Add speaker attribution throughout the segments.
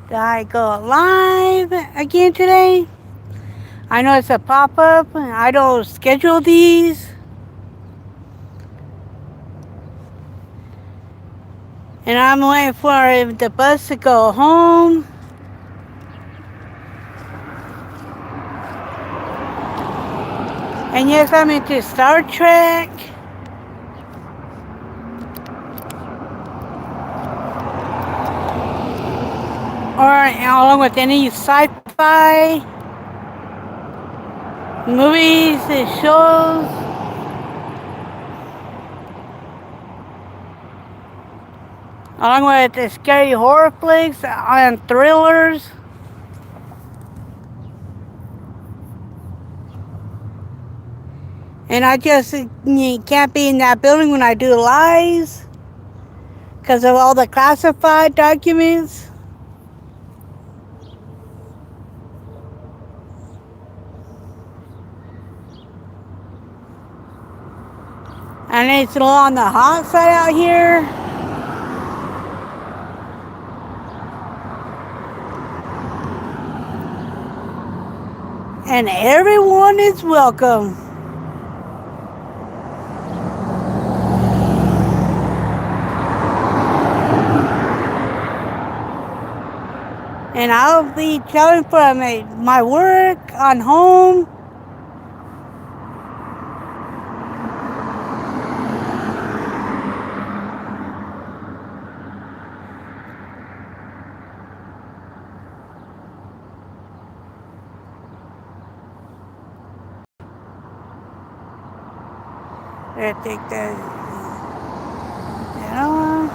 Speaker 1: Did I go live again today? I know it's a pop-up. I don't schedule these. And I'm waiting for the bus to go home. And yes, I'm into Star Trek. Or along with any sci-fi movies and shows. Along with the scary horror flicks and thrillers. And I just can't be in that building when I do lives because of all the classified documents. And it's a little on the hot side out here. And everyone is welcome. And I'll be traveling from my work on home. I think that, you know.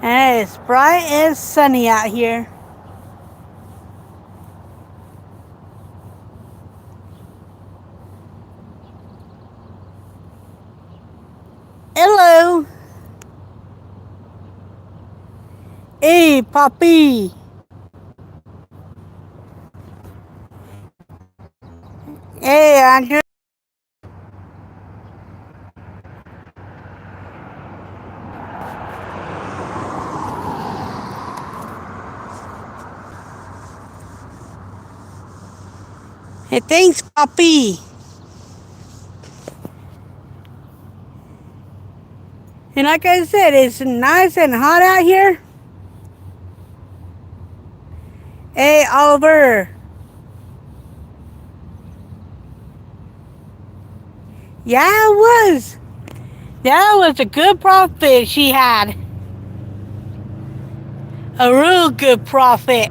Speaker 1: And it's bright and sunny out here. Hello. Hey, Poppy. Hey, Andrew. Hey, thanks, Poppy. And like I said, it's nice and hot out here. Hey, Oliver. Yeah, it was. That was a good profit she had. A real good profit.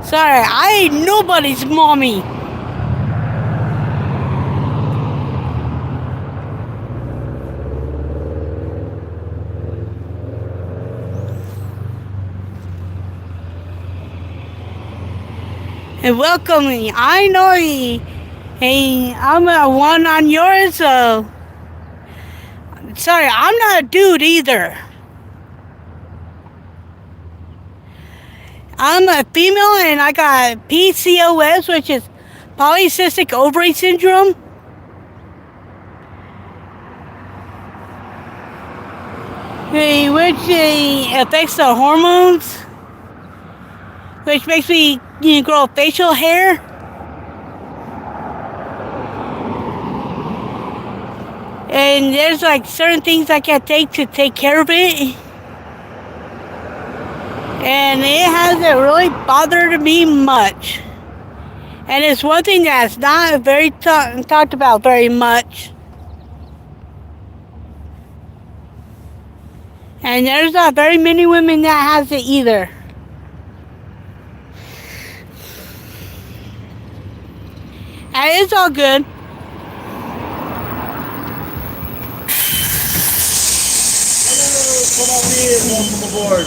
Speaker 1: Sorry, I ain't nobody's mommy. And welcome me. I know hey, I'm a one on yours, so sorry, I'm not a dude either. I'm a female and I got PCOS, which is polycystic ovary syndrome. Which affects the hormones, which makes me grow facial hair. And there's like certain things I can take to take care of it. And it hasn't really bothered me much. And it's one thing that's not very talked about very much. And there's not very many women that has it either. And it's all good.
Speaker 2: Hello, come on in, welcome aboard.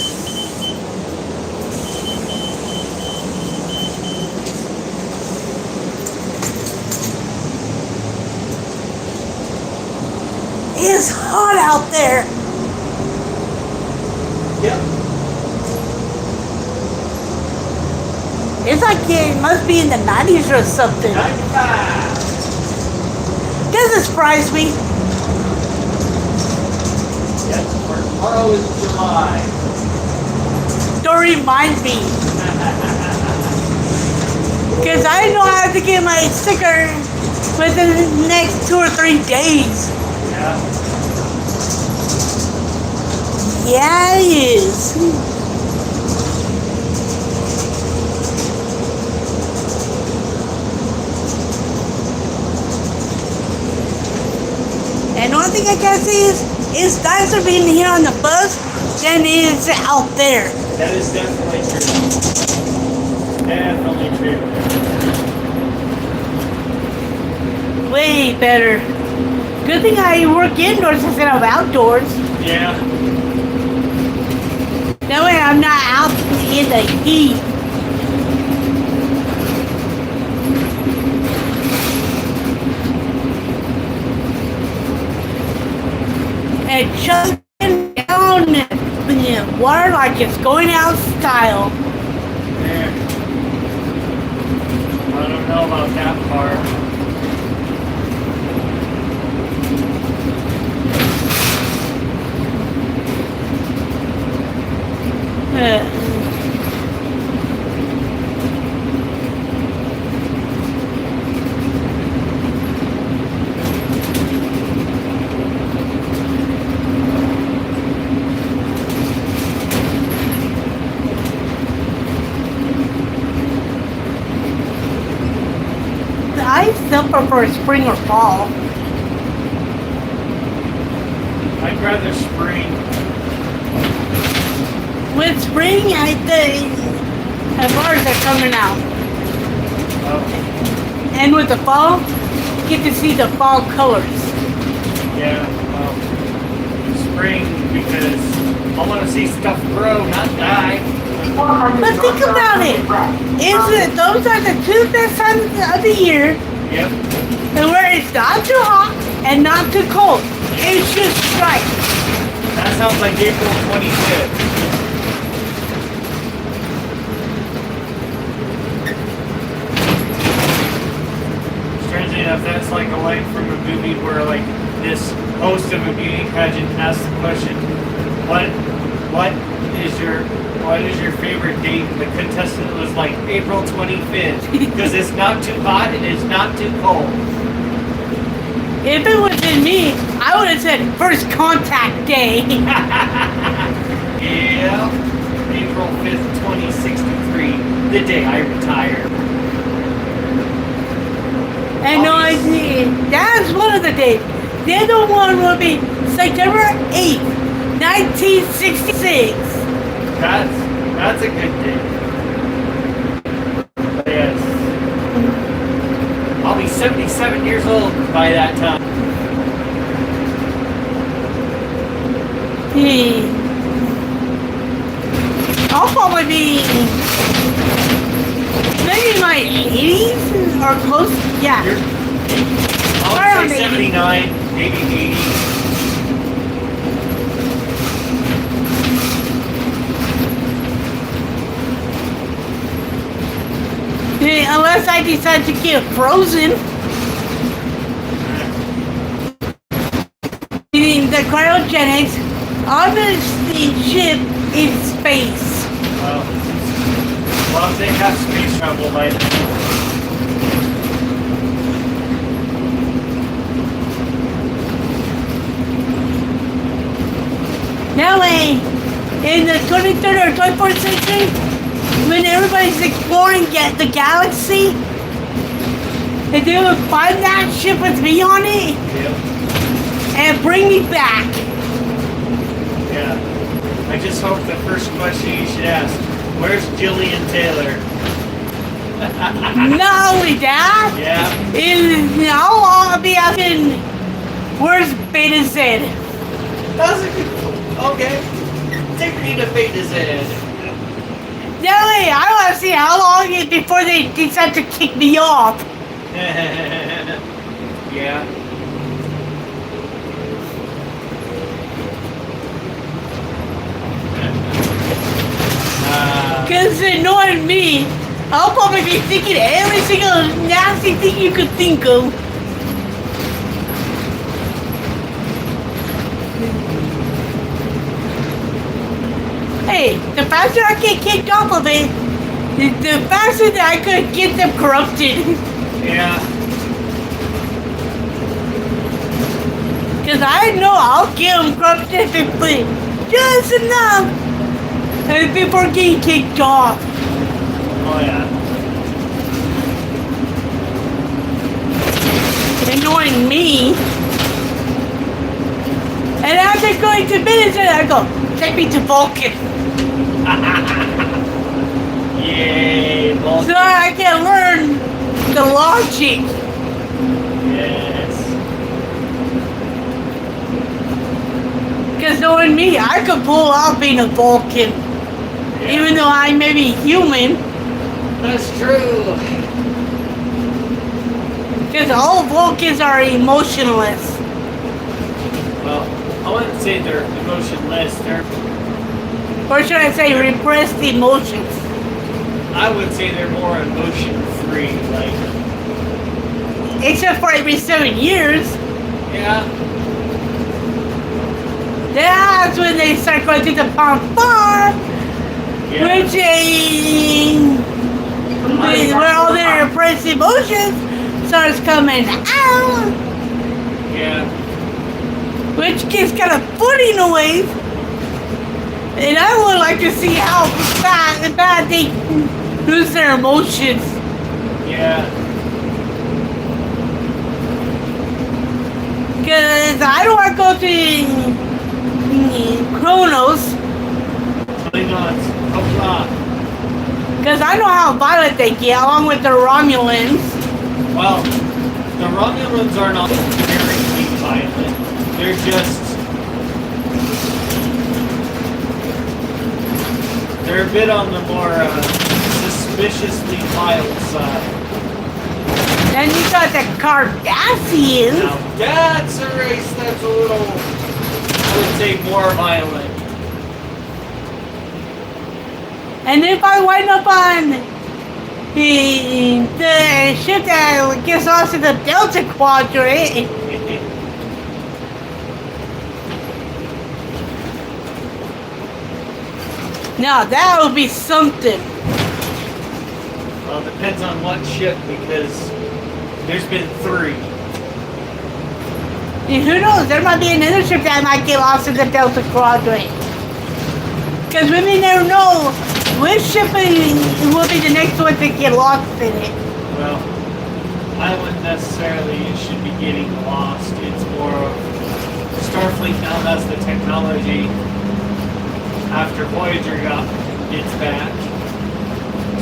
Speaker 1: It's hot out there.
Speaker 2: Yep.
Speaker 1: It's like it must be in the 90s or something.
Speaker 2: 95.
Speaker 1: Doesn't surprise me.
Speaker 2: Yes, for tomorrow is July.
Speaker 1: Don't remind me. Because I know I have to get my sticker within the next 2 or 3 days.
Speaker 2: Yeah.
Speaker 1: Yeah, it is. And one thing I can say is it's nicer being here on the bus than it is out there.
Speaker 2: That is definitely true. Definitely true.
Speaker 1: Way better. Good thing I work indoors instead of outdoors.
Speaker 2: Yeah.
Speaker 1: That way I'm not out in the heat. And chugging down the water like it's going out of style.
Speaker 2: Yeah. I don't know about that part.
Speaker 1: I still prefer spring or fall.
Speaker 2: I'd rather spring.
Speaker 1: With spring, I think the flowers are coming out.
Speaker 2: Oh,
Speaker 1: And with the fall, you get to see the fall colors.
Speaker 2: yeah. Spring because I want to see stuff grow, not die.
Speaker 1: But think about it. Those are the two best times of the year
Speaker 2: Yep.
Speaker 1: and where it's not too hot and not too cold. It's just right.
Speaker 2: That sounds like April 25th. Strangely enough, that's like a line from a movie where like this host of a beauty pageant asks the question, what is your favorite date? And the contestant was like April 25th because it's not too hot and it's not too cold.
Speaker 1: If it was in me, I would have said first contact day.
Speaker 2: Yeah, April 5th, 2063, the day I retire.
Speaker 1: And no, that's one of the dates. The other one will be September 8th, 1966.
Speaker 2: That's a good day. But yes. I'll be 77 years old by that time.
Speaker 1: I'll probably be maybe in my 80s or close. Yeah.
Speaker 2: I
Speaker 1: Around
Speaker 2: would say
Speaker 1: 80.
Speaker 2: 79, maybe 80.
Speaker 1: Unless I decide to get frozen. Meaning the cryogenics obviously ship in space.
Speaker 2: Well, they have space travel by then.
Speaker 1: That way, in the 23rd or 24th century, when everybody's exploring the galaxy, and they would find that ship with me on it
Speaker 2: Yep.
Speaker 1: and bring me back.
Speaker 2: Yeah. I just hope the first question you should ask, where's Jillian Taylor?
Speaker 1: Not only that,
Speaker 2: Yeah.
Speaker 1: how long I'll be asking, where's Beta Z?
Speaker 2: That's a good okay. Take me to Beta Z.
Speaker 1: That way, I want to see how long before they decide to kick me off.
Speaker 2: Yeah.
Speaker 1: Because knowing me, I'll probably be thinking every single nasty thing you could think of. Hey, the faster I get kicked off of it, the faster that I could get them corrupted.
Speaker 2: Yeah.
Speaker 1: Because I know I'll get them corrupted but just enough before getting kicked off.
Speaker 2: Oh yeah.
Speaker 1: Annoying me. And after going to minutes, I go, take me to Vulcan.
Speaker 2: Yay, Vulcan.
Speaker 1: So I can learn the logic.
Speaker 2: Yes.
Speaker 1: Because knowing me, I could pull off being a Vulcan.
Speaker 2: Yeah.
Speaker 1: Even though I may be human.
Speaker 2: That's true.
Speaker 1: Because all Vulcans are emotionless.
Speaker 2: Well, I wouldn't say they're emotionless.
Speaker 1: Or should I say repressed emotions?
Speaker 2: I would say they're more emotion-free. Like,
Speaker 1: Except for every 7 years.
Speaker 2: yeah.
Speaker 1: That's when they start going to the bar.
Speaker 2: Yeah.
Speaker 1: Which where all their repressed emotions starts coming out.
Speaker 2: Yeah.
Speaker 1: Which gets kind of funny in a way. And I would like to see how bad they lose their emotions.
Speaker 2: Yeah.
Speaker 1: Because I don't want to go to Kronos.
Speaker 2: Really not. Hope not.
Speaker 1: Because I know how violent they get, along with the Romulans.
Speaker 2: Well, the Romulans are not very violent. They're just... They're a bit on the more suspiciously mild side.
Speaker 1: Then you got the Cardassians.
Speaker 2: Now that's a race that's a little, I would say, more violent.
Speaker 1: And if I wind up on the ship that gets lost in the Delta Quadrant, now that would be something.
Speaker 2: Well, it depends on what ship, because there's been 3.
Speaker 1: And who knows, there might be another ship that might get lost in the Delta Quadrant. Because we may never know which ship will be the next one to get lost in it.
Speaker 2: Well, I wouldn't necessarily should be getting lost. It's more of Starfleet now has the technology after Voyager got its back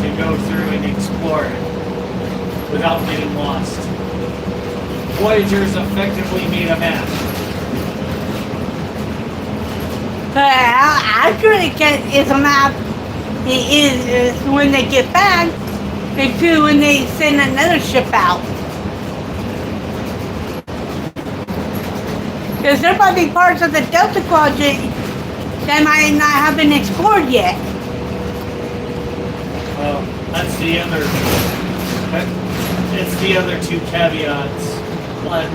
Speaker 2: to go through and explore it without getting lost. Voyager's effectively made a map.
Speaker 1: But how accurate is a map is when they get back, and two, when they send another ship out. Because there might be parts of the Delta Quadrant that might not have been explored yet.
Speaker 2: Well, that's the other. It's the other 2 caveats. One,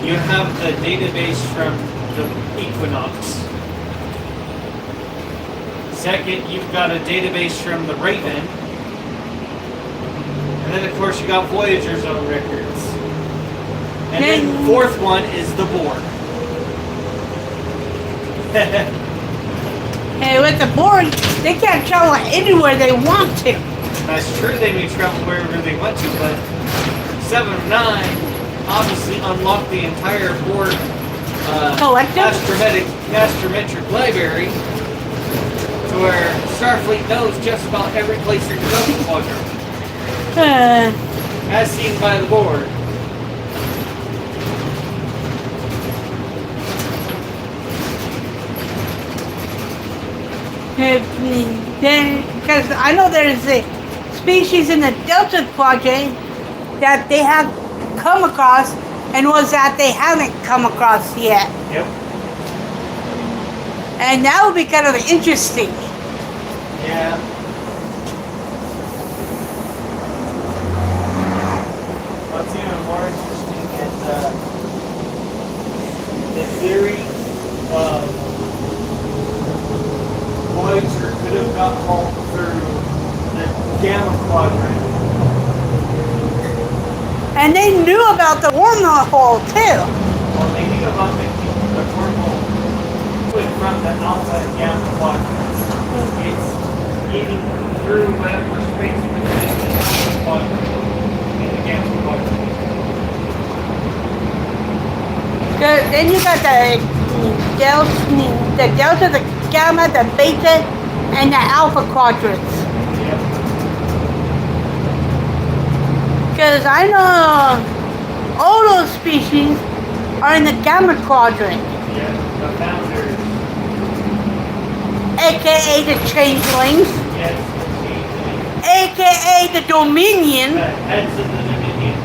Speaker 2: you have the database from the Equinox. Second, you've got a database from the Raven. And then, of course, you got Voyager's own records. And then fourth one is the Borg.
Speaker 1: And with the Borg, they can't travel anywhere they want to.
Speaker 2: That's true, they may travel wherever they want to, but 7 of 9 obviously unlocked the entire Borg
Speaker 1: Collective?
Speaker 2: astrometric library to where Starfleet knows just about every place in the Delta Quadrant. As seen by the Borg.
Speaker 1: Because I know there's a species in the Delta Quadrant that they have come across and was that they haven't come across yet.
Speaker 2: Yep.
Speaker 1: And that would be kind of interesting.
Speaker 2: Yeah. the theory of Voyager could have got home through the Gamma Quadrant.
Speaker 1: And they knew about the wormhole too.
Speaker 2: Well, they knew about the wormhole from the Alpha and Gamma Quadrants. It's getting through whatever space between the Alpha Quadrant and the Gamma Quadrant.
Speaker 1: Then you got the delta, the gamma, the beta, and the alpha quadrants.
Speaker 2: Yep.
Speaker 1: Because I know all those species are in the gamma quadrant,
Speaker 2: Yeah, the founders.
Speaker 1: aka the changelings,
Speaker 2: Yes,
Speaker 1: aka the dominion,
Speaker 2: the heads of the Dominion.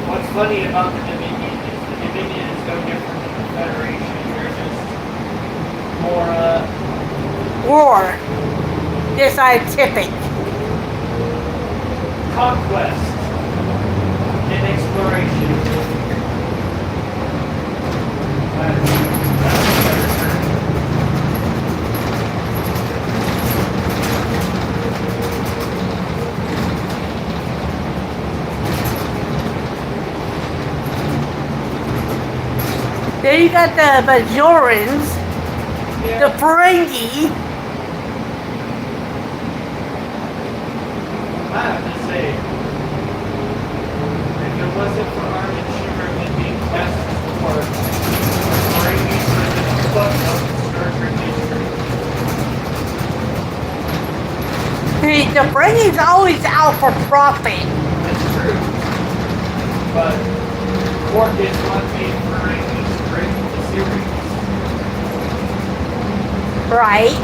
Speaker 2: What's funny about the Dominion is the Dominion is no different than the Federation. They're just more,
Speaker 1: war. They're scientific.
Speaker 2: conquest and exploration. That's a better term.
Speaker 1: Then you got the Bajorans, the Ferengi,
Speaker 2: I have to say, if it wasn't for Armin Shimmerman being cast as Quark, Ferengi would have been a footnote in Star Trek history.
Speaker 1: the Ferengi's always out for profit.
Speaker 2: That's true. But Quark is what made Ferengi great in the series.
Speaker 1: Right?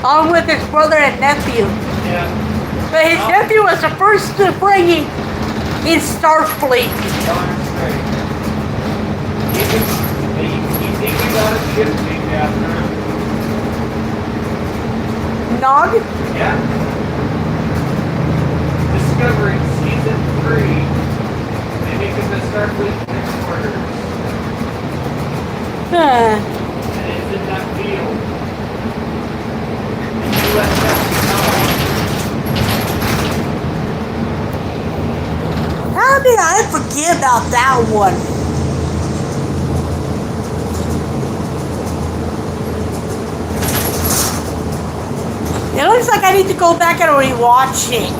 Speaker 1: Along with his brother and nephew.
Speaker 2: Yeah.
Speaker 1: But his nephew was the first to bring in Starfleet.
Speaker 2: Darn straight. You think we got a ship named after him?
Speaker 1: Nog?
Speaker 2: Yeah. Discovery Season 3. They make him the Starfleet headquarters. And it's in that field. The U.S.
Speaker 1: How did I forget about that one? It looks like I need to go back and rewatch it.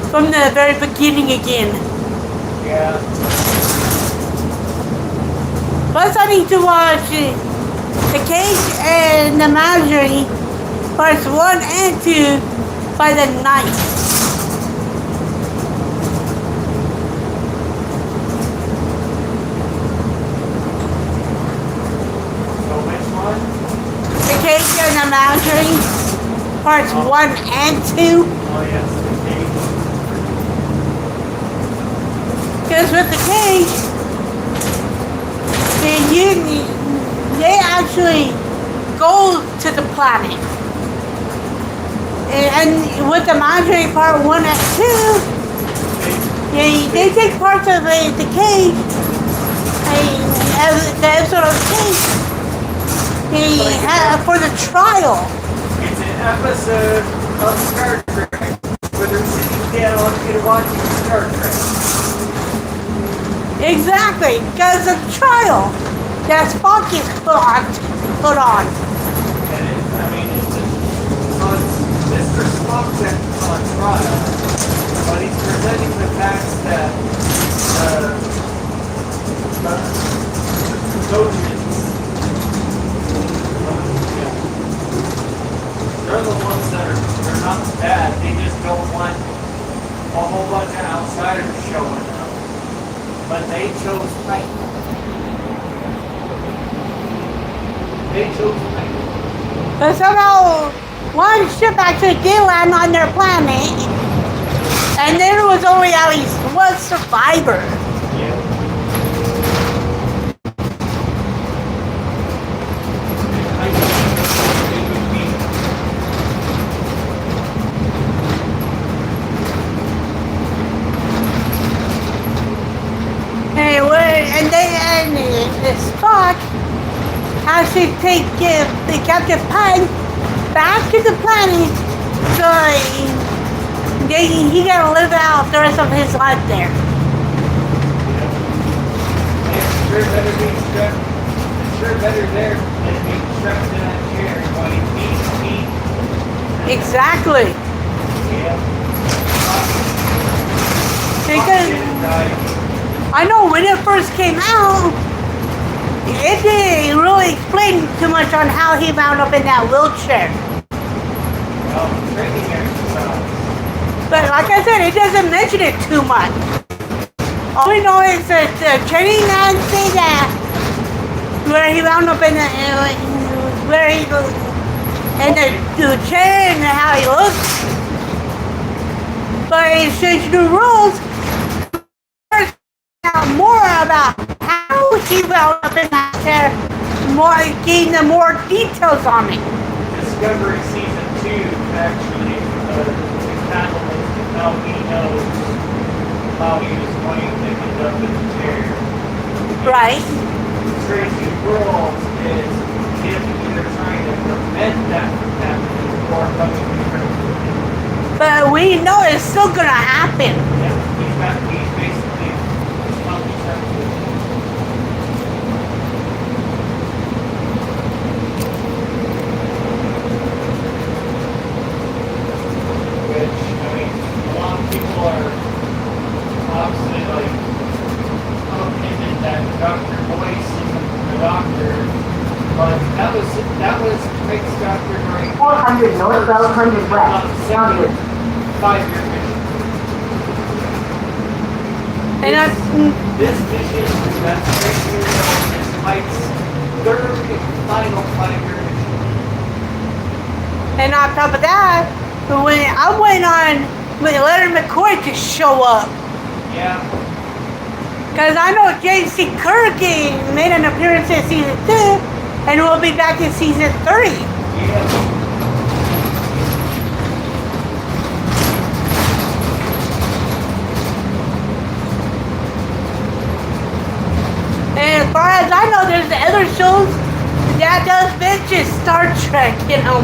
Speaker 1: From the very beginning again.
Speaker 2: Yeah.
Speaker 1: Plus I need to watch The Cage and the Menagerie parts 1 and 2 by the night.
Speaker 2: So which one?
Speaker 1: The Cage and the Menagerie parts 1 and 2.
Speaker 2: Oh yes, the cage.
Speaker 1: Because with the cage, they actually go to the planet. And with the Madre part 1 and 2, they take parts of the cage, the episode of the cage, for the trial.
Speaker 2: It's an episode of Star Trek where they're sitting down and watching Star Trek.
Speaker 1: Exactly, because the trial that Spock is put on.
Speaker 2: And it's just, Mr. Spock's on trial, but he's presenting the facts that the coaches, they're the ones that they're not bad, they just don't want a whole bunch of outsiders showing up. But they chose right. They chose right.
Speaker 1: But somehow, one ship actually did land on their planet, and there was only at least one survivor.
Speaker 2: Yeah. I think it would be.
Speaker 1: and Spock has to take the Captain Pine back to the planet, so he gotta live out the rest of his life there.
Speaker 2: It's sure better being strapped. It's sure better there than being strapped in that chair while you eat.
Speaker 1: Exactly.
Speaker 2: Yeah.
Speaker 1: Because I know when it first came out, it didn't really explain too much on how he wound up in that wheelchair.
Speaker 2: Well, training exercise.
Speaker 1: But like I said, it doesn't mention it too much. All we know is that the training man say that where he wound up in the where he in the chair and how he looks. But it's changed the rules. More about how he wound up in that chair, more getting the more details on it.
Speaker 2: Discovery Season 2 actually the catalyst of how he knows how he was going to end up in the chair.
Speaker 1: Right.
Speaker 2: Crazy World is him either trying to prevent that from happening or coming to terms with it.
Speaker 1: But we know it's still gonna happen.
Speaker 2: Yeah, he's basically coming to terms with it. Which, I mean, a lot of people are obviously like opinion that Dr. Boyce isn't the doctor, but that was makes Dr. Gray
Speaker 3: 400 north, 1200 west. Downward.
Speaker 2: 5-year mission.
Speaker 1: And
Speaker 2: This mission is that is Mike's third and final 5-year mission.
Speaker 1: And on top of that, when I went on with Leonard McCoy to show up,
Speaker 2: Yeah.
Speaker 1: because I know James C. Kirk made an appearance in season 2, and will be back in season 3.
Speaker 2: Yeah.
Speaker 1: And as far as I know, there's other shows that does mention Star Trek, you know.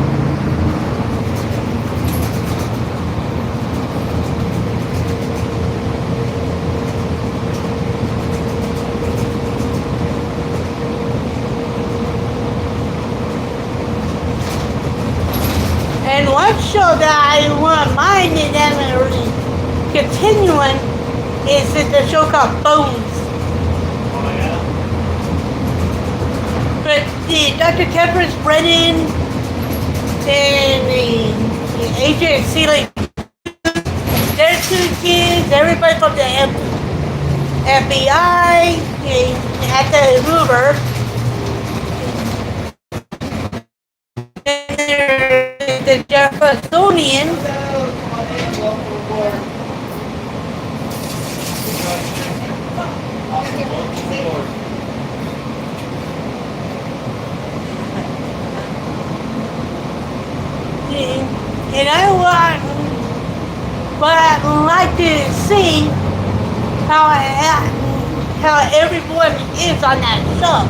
Speaker 1: And one show that I wouldn't mind them continuing is the show called Bones.
Speaker 2: Oh yeah.
Speaker 1: But the Dr. Temperance Brennan and the Agent Seeley, their 2 kids, everybody from the FBI at the Hoover. And the Jeffersonian. And I want, but I'd like to see how everyone is on that show.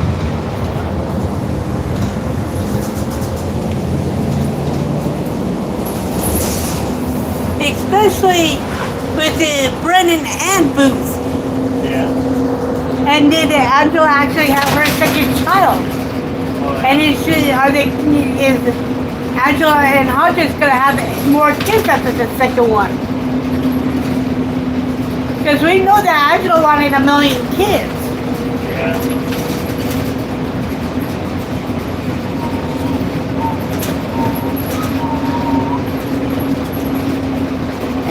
Speaker 1: Especially with the Brennan and Booth.
Speaker 2: Yeah.
Speaker 1: And did Angela actually have her second child? And is Angela and Hodges gonna have more kids after the second one? Because we know that Angela wanted 1 million kids.
Speaker 2: Yeah.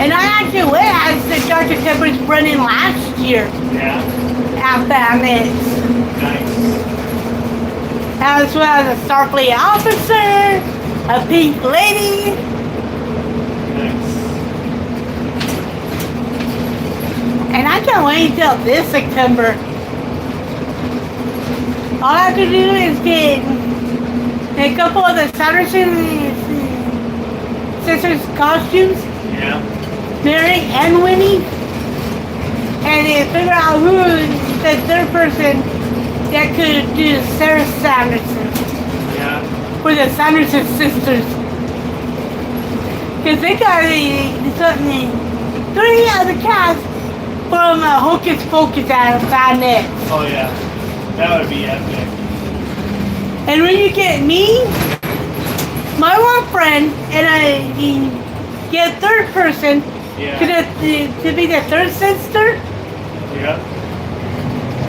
Speaker 1: And I actually went as the Dr. Temperance Brennan last year
Speaker 2: Yeah.
Speaker 1: at Famix.
Speaker 2: Nice.
Speaker 1: As well as a Starfleet officer, a pink lady.
Speaker 2: Nice.
Speaker 1: And I can't wait until this September. All I have to do is get a couple of the Sanderson sisters' costumes,
Speaker 2: Yeah.
Speaker 1: Mary and Winnie, and then figure out who the third person that could do Sarah Sanderson
Speaker 2: Yeah.
Speaker 1: for the Sanderson sisters. Because they got something, 3 other cast from Hocus Pocus out of found it.
Speaker 2: Oh yeah. That would be epic.
Speaker 1: And when you get me, my one friend, and I get third person
Speaker 2: Yeah.
Speaker 1: to be the third sister,
Speaker 2: Yeah.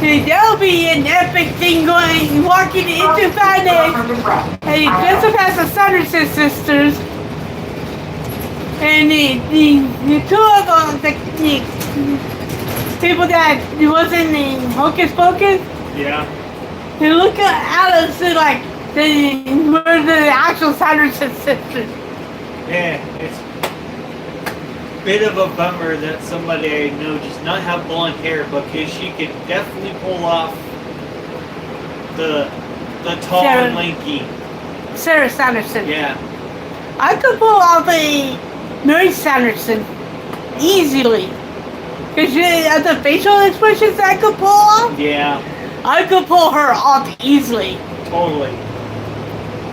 Speaker 1: dude, that'll be an epic thing going, walking into Found It.
Speaker 3: 400 west.
Speaker 1: And Joseph has the Sanderson sisters. And the 2 of them, the people that wasn't in Hocus Pocus,
Speaker 2: Yeah.
Speaker 1: they look at Alice and like, we're the actual Sanderson sisters.
Speaker 2: Yeah. It's a bit of a bummer that somebody I know does not have blonde hair, because she could definitely pull off the tall
Speaker 1: Sarah.
Speaker 2: and lanky.
Speaker 1: Sarah Sanderson.
Speaker 2: Yeah.
Speaker 1: I could pull off a Mary Sanderson easily. Because the facial expressions I could pull off,
Speaker 2: Yeah.
Speaker 1: I could pull her off easily.
Speaker 2: Totally.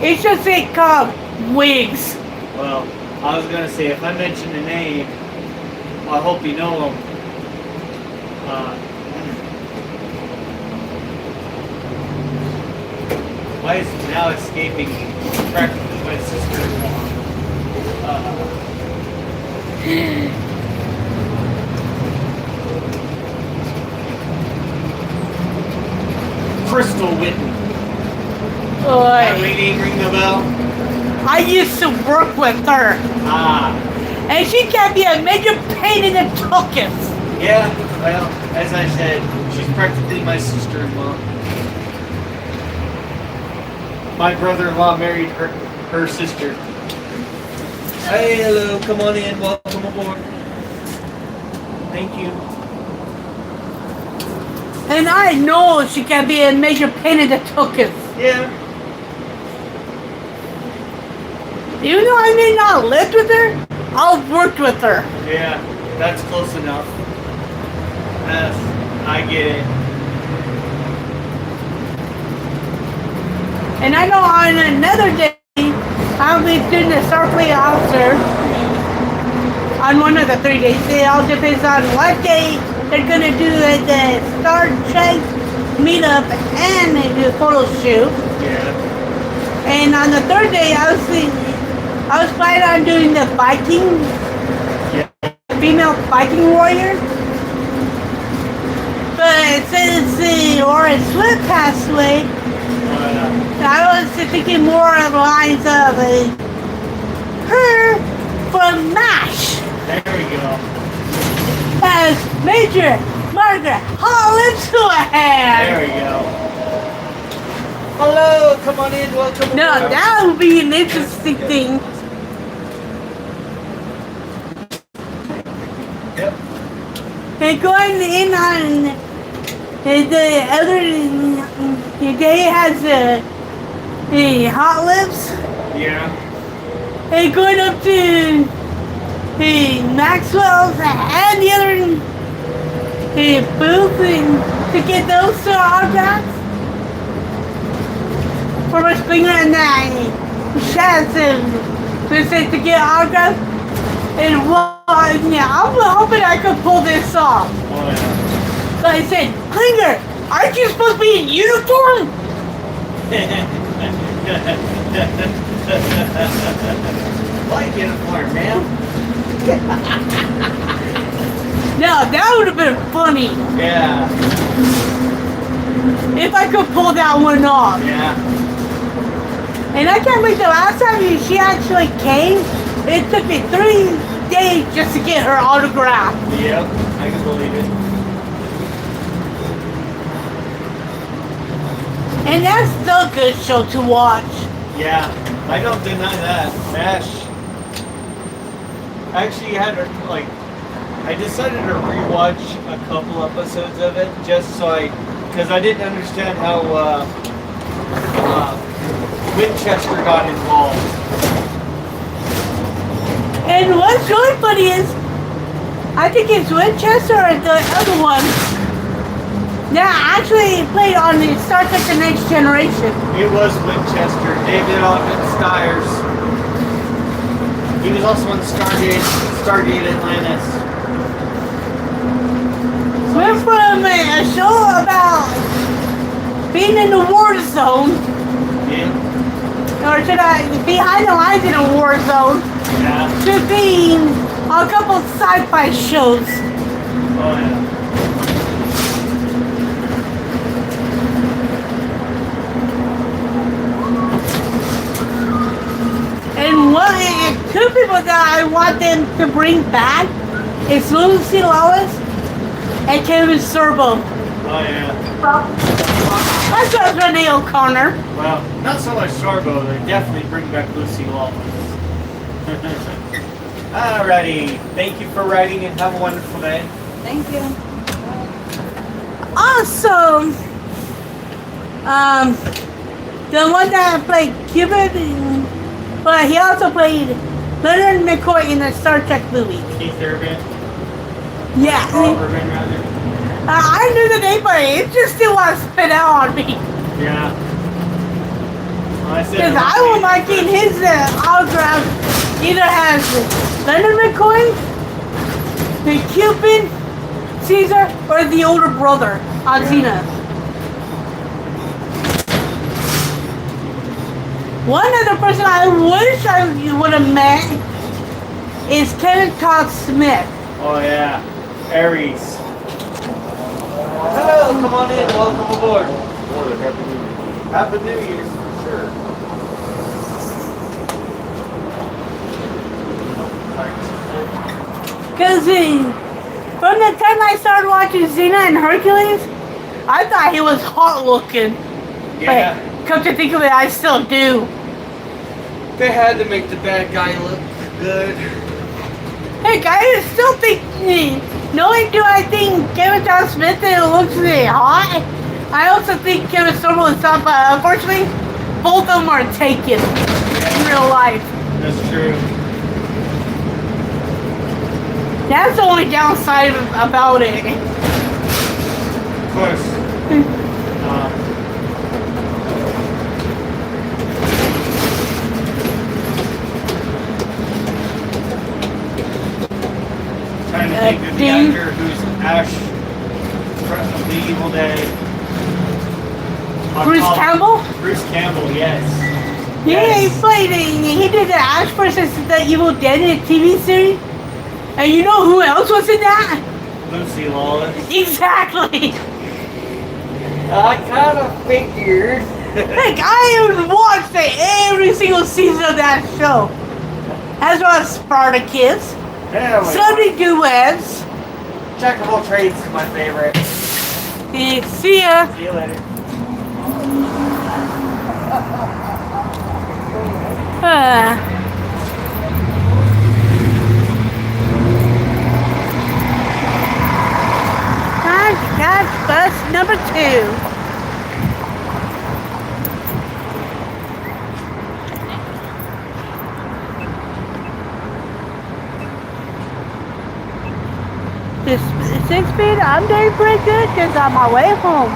Speaker 1: It's just they called wigs.
Speaker 2: Well, I was gonna say, if I mention a name, I hope you know him. Why is it now escaping me? Practically my sister-in-law. Crystal Whitten. That
Speaker 1: Oi.
Speaker 2: ring the bell?
Speaker 1: I used to work with her.
Speaker 2: Ah.
Speaker 1: And she can be a major pain in the tuchus.
Speaker 2: Yeah, well, as I said, she's practically my sister-in-law. My brother-in-law married her sister. Hey, hello, come on in, welcome aboard. Thank you.
Speaker 1: And I know she can be a major pain in the tuchus.
Speaker 2: Yeah.
Speaker 1: Even though I may not have lived with her, I've worked with her.
Speaker 2: Yeah, that's close enough. Yes, I get it.
Speaker 1: And I know on another day, I'll be doing the Starfleet officer on one of the 3 days. It all depends on what day they're going to do the Star Trek meetup and they do a photo shoot.
Speaker 2: Yeah.
Speaker 1: And on the 3rd day, I was planning on doing the Viking, female Viking warrior. But since Laura Swift passed away, I was thinking more of the lines of her from MASH
Speaker 2: There we go.
Speaker 1: as Major Margaret Hollins
Speaker 2: There we go. Hello, come on in, welcome
Speaker 1: Now
Speaker 2: aboard.
Speaker 1: that would be an interesting thing.
Speaker 2: Yep.
Speaker 1: And going in on the other day has the hot lips.
Speaker 2: Yeah.
Speaker 1: And going up to Maxwell's and the other booth and to get those 2 autographs for my Springer and Shaz to get autographs. And I'm hoping I could pull this off.
Speaker 2: Oh yeah.
Speaker 1: But I said, Klinger, aren't you supposed to be in uniform?
Speaker 2: Light uniform, man.
Speaker 1: Now that would have been funny
Speaker 2: Yeah.
Speaker 1: if I could pull that one off.
Speaker 2: Yeah.
Speaker 1: And I can't believe the last time she actually came, it took me 3 days just to get her autograph.
Speaker 2: Yep. I can believe it.
Speaker 1: And that's still a good show to watch.
Speaker 2: Yeah. I don't deny that. MASH. I actually had like, I decided to rewatch a couple episodes of it just so because I didn't understand how Winchester got involved.
Speaker 1: And what's really funny is, I think it's Winchester or the other one. Yeah, actually played on the Star Trek The Next Generation.
Speaker 2: It was Winchester, David Ogden Stiers. He was also on Stargate Atlantis.
Speaker 1: Went from a show about being in the war zone,
Speaker 2: Yeah.
Speaker 1: or should I, behind the lines in a war zone,
Speaker 2: Yeah.
Speaker 1: to being on a couple sci-fi shows.
Speaker 2: Oh yeah.
Speaker 1: And two people that I want them to bring back is Lucy Lawless and Kevin Sorbo.
Speaker 2: Oh yeah.
Speaker 1: That's just Renee O'Connor.
Speaker 2: Well, not so much Sorbo. They definitely bring back Lucy Lawless. Alrighty. Thank you for writing and have a wonderful day.
Speaker 1: Thank you. Also, the one that played Cupid, but he also played Leonard McCoy in the Star Trek movie.
Speaker 2: Keith Urban.
Speaker 1: Yeah.
Speaker 2: Carl Urban, rather.
Speaker 1: I knew the name, but it just still want to spit out on me.
Speaker 2: Yeah. Well, I said
Speaker 1: Because I will not get his autograph. Either has Leonard McCoy, the Cupid, Caesar, or the older brother, Alcina. One other person I wish I would have met is Kenneth Todd Smith.
Speaker 2: Oh yeah. Aries. Hello, come on in. Welcome aboard. Happy New Year, for sure.
Speaker 1: Because from the time I started watching Xena and Hercules, I thought he was hot looking.
Speaker 2: Yeah.
Speaker 1: But come to think of it, I still do.
Speaker 2: They had to make the bad guy look good.
Speaker 1: Heck, I still think, not only do I think Kevin John Smith looks really hot, I also think Kevin Sorbo is hot, but unfortunately, both of them are taken in real life.
Speaker 2: That's true.
Speaker 1: That's the only downside about it.
Speaker 2: Of course. Trying to think of the actor who's Ash from The Evil Dead.
Speaker 1: Bruce Campbell?
Speaker 2: Bruce Campbell, yes.
Speaker 1: Yeah, he did the Ash versus the Evil Dead in a TV series. And you know who else was in that?
Speaker 2: Lucy Lawless.
Speaker 1: Exactly.
Speaker 2: I kind of figured.
Speaker 1: Heck, I watched every single season of that show. As well as Spartacus,
Speaker 2: Yeah,
Speaker 1: Sunday Duets.
Speaker 2: Jack of all trades is my favorite.
Speaker 1: See ya.
Speaker 2: See you later.
Speaker 1: That's bus number 2. This 6 speed, I'm doing pretty good because I'm on my way home.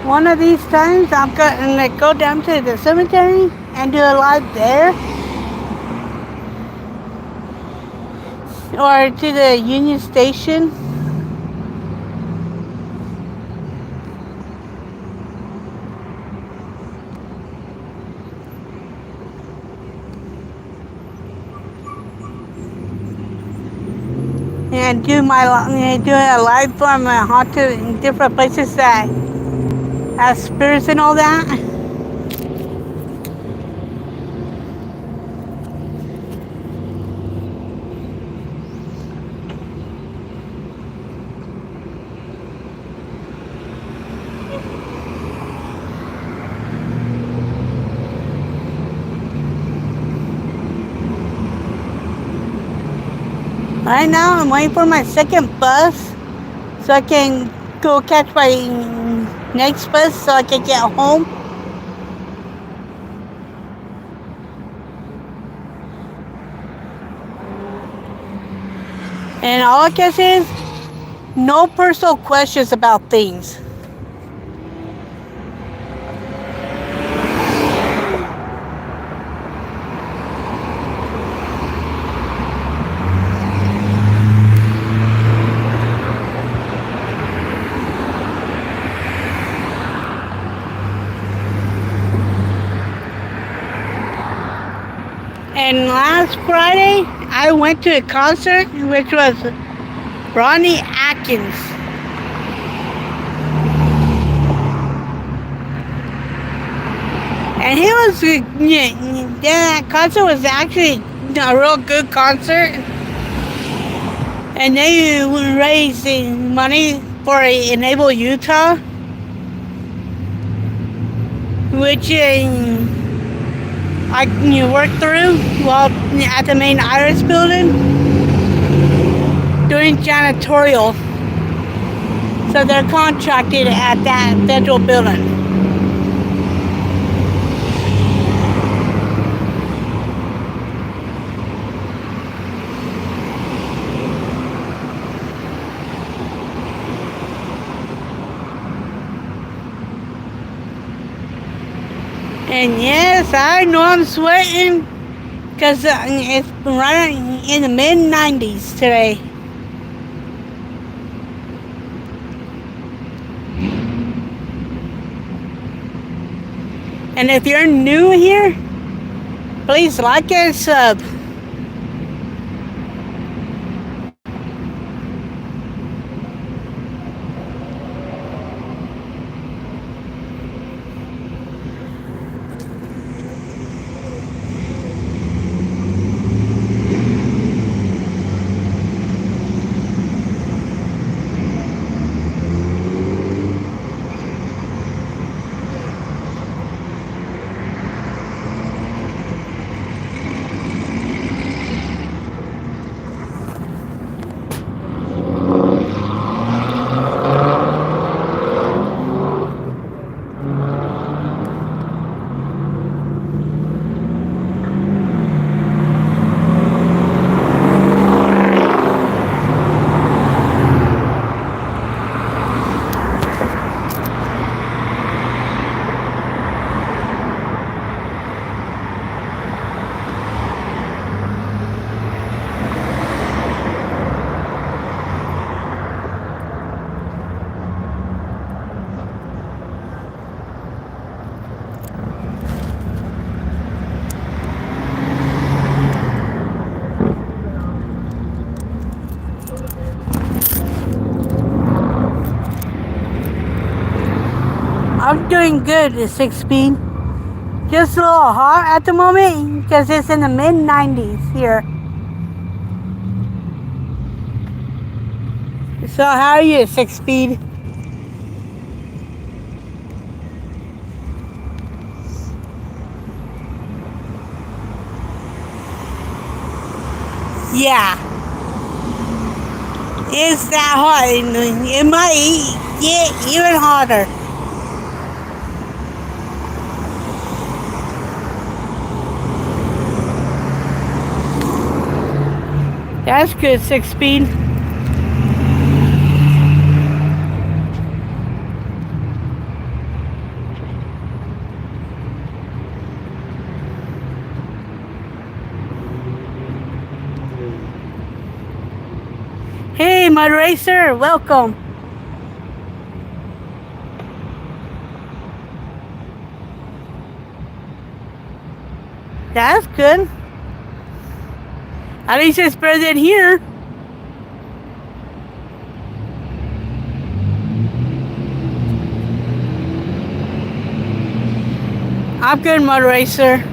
Speaker 1: One of these times I'm gonna go down to the cemetery and do a live there. Or to the Union Station. And do a live from haunted different places that have spirits and all that. Right now, I'm waiting for my second bus so I can go catch my next bus so I can get home. And all I can say is no personal questions about things. And last Friday, I went to a concert, which was Ronnie Atkins. And he was, that concert was actually a real good concert. And they were raising money for Enable Utah, which I worked through while at the main Iris building doing janitorial. So they're contracted at that federal building. And yes, I know I'm sweating because it's right in the mid-90s today. And if you're new here, please like and sub. I'm doing good at 6 speed. Just a little hot at the moment because it's in the mid-90s here. So how are you at 6 speed? Yeah. It's that hot. It might get even hotter. That's good, 6-speed. Hey, Mud Racer, welcome. That's good. At least it's better than here. I'm good, Mud Racer.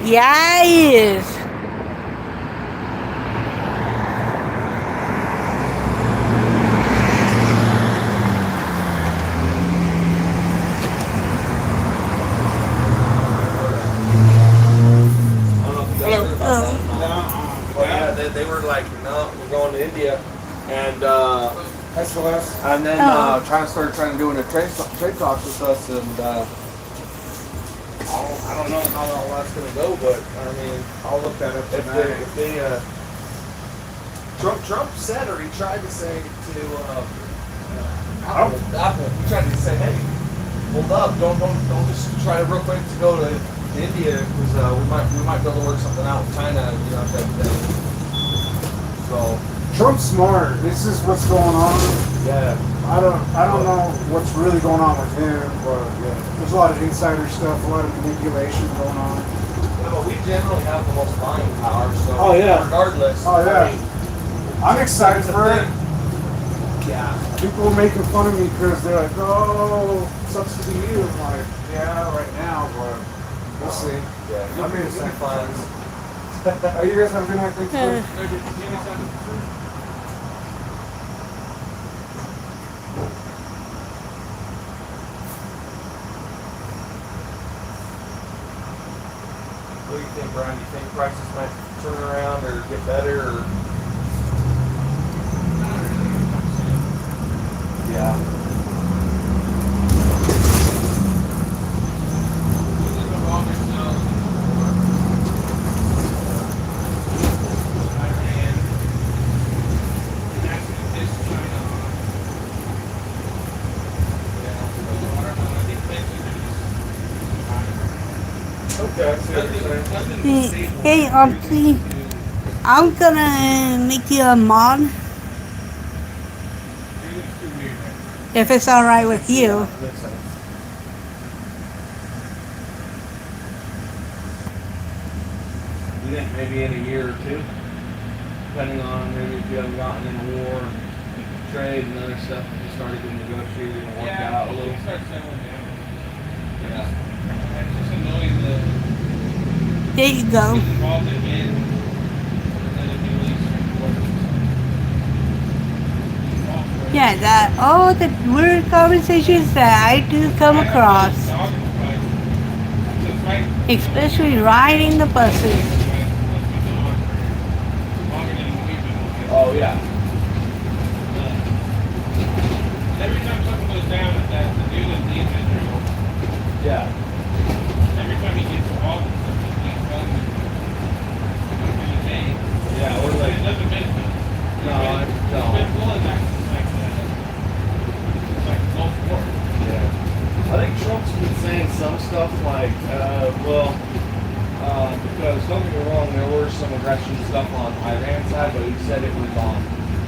Speaker 1: Yeah, he is.
Speaker 4: They were like, no, we're going to India, and
Speaker 5: Hi, Celeste.
Speaker 4: and then
Speaker 1: Oh.
Speaker 4: trying to do a trade talks with us, and I don't know how all that's gonna go, but I mean,
Speaker 5: I'll look that up
Speaker 4: if
Speaker 5: tonight.
Speaker 4: they Trump said, or he tried to say to Apple, he tried to say, hey, hold up, don't just try to real quick to go to India, because we might be able to work something out with China, you know, type of thing. So
Speaker 5: Trump's smart. This is what's going on.
Speaker 4: yeah.
Speaker 5: I don't know what's really going on with him, but yeah, there's a lot of insider stuff, a lot of manipulation going on.
Speaker 4: Yeah, but we generally have the most buying power, so
Speaker 5: Oh, yeah.
Speaker 4: regardless.
Speaker 5: Oh, yeah.
Speaker 4: I mean,
Speaker 5: I'm excited for it.
Speaker 4: yeah.
Speaker 5: People are making fun of me because they're like, "Oh, sucks to be you." I'm like, "Yeah, right now, but we'll see."
Speaker 4: Yeah.
Speaker 5: I mean,
Speaker 4: some funds.
Speaker 5: Oh, you guys have a good night. Thanks
Speaker 1: Uh.
Speaker 5: for
Speaker 4: What do you think, Brian? Do you think prices might turn around or get better? Or? Yeah. Okay, I see what you're saying.
Speaker 1: Hey, Auntie, I'm gonna make you a mod. If it's alright with you.
Speaker 4: Listen. You think maybe in a year or two, depending on maybe if you haven't gotten in a war, trade and other stuff, if you started getting negotiated and worked out a little.
Speaker 6: Start settling down.
Speaker 4: Yeah.
Speaker 6: It's just annoying the
Speaker 1: There you go.
Speaker 6: get involved again. And then it release.
Speaker 1: Yeah, that all the weird conversations that I do come across, especially riding the buses.
Speaker 4: Oh yeah.
Speaker 6: Every time something goes down with that, the dude that leads Israel,
Speaker 4: Yeah.
Speaker 6: every time he gets involved in something, he's telling me, I'm going to pay.
Speaker 4: Yeah, we're like,
Speaker 6: It doesn't make sense.
Speaker 4: no,
Speaker 6: Venezuela is actually like that. It's like Gulf War.
Speaker 4: yeah. I think Trump's been saying some stuff like, because don't get me wrong, there were some aggression stuff on Iran's side, but he said it was on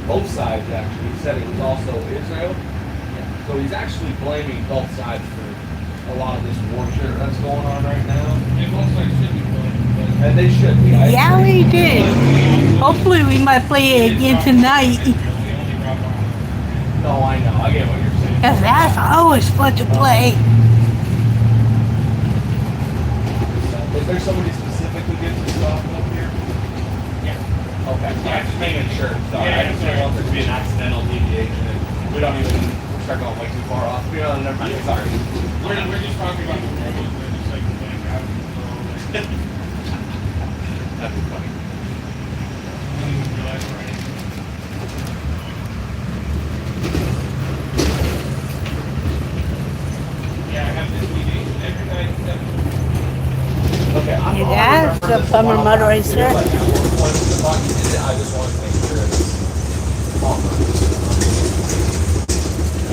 Speaker 4: both sides actually. He said it was also Israel. So he's actually blaming both sides for a lot of this warfare that's going on right now.
Speaker 6: And both sides should be playing.
Speaker 4: And they should be. I
Speaker 1: Yeah,
Speaker 4: agree.
Speaker 1: we did. Hopefully, we might play it again tonight.
Speaker 4: No, I know. I get what you're saying.
Speaker 1: Cause that's always fun to play.
Speaker 4: Is there somebody specific who gets this stuff up here?
Speaker 6: Yeah.
Speaker 4: Okay.
Speaker 6: Yeah,
Speaker 4: Just making sure. Sorry,
Speaker 6: Yeah,
Speaker 4: I just don't
Speaker 6: sorry.
Speaker 4: want there to be an accidental deviation. And we don't even start going way too far off. Never mind. Sorry.
Speaker 6: We're just talking about the promos, we're just like blank out.
Speaker 4: Okay, I'll
Speaker 1: Yeah,
Speaker 4: remember
Speaker 1: it's a
Speaker 4: this
Speaker 1: bummer
Speaker 4: while
Speaker 1: motor
Speaker 4: back.
Speaker 1: racer.
Speaker 4: Like, at one point when the thought you did it, I just wanted to make sure it's longer.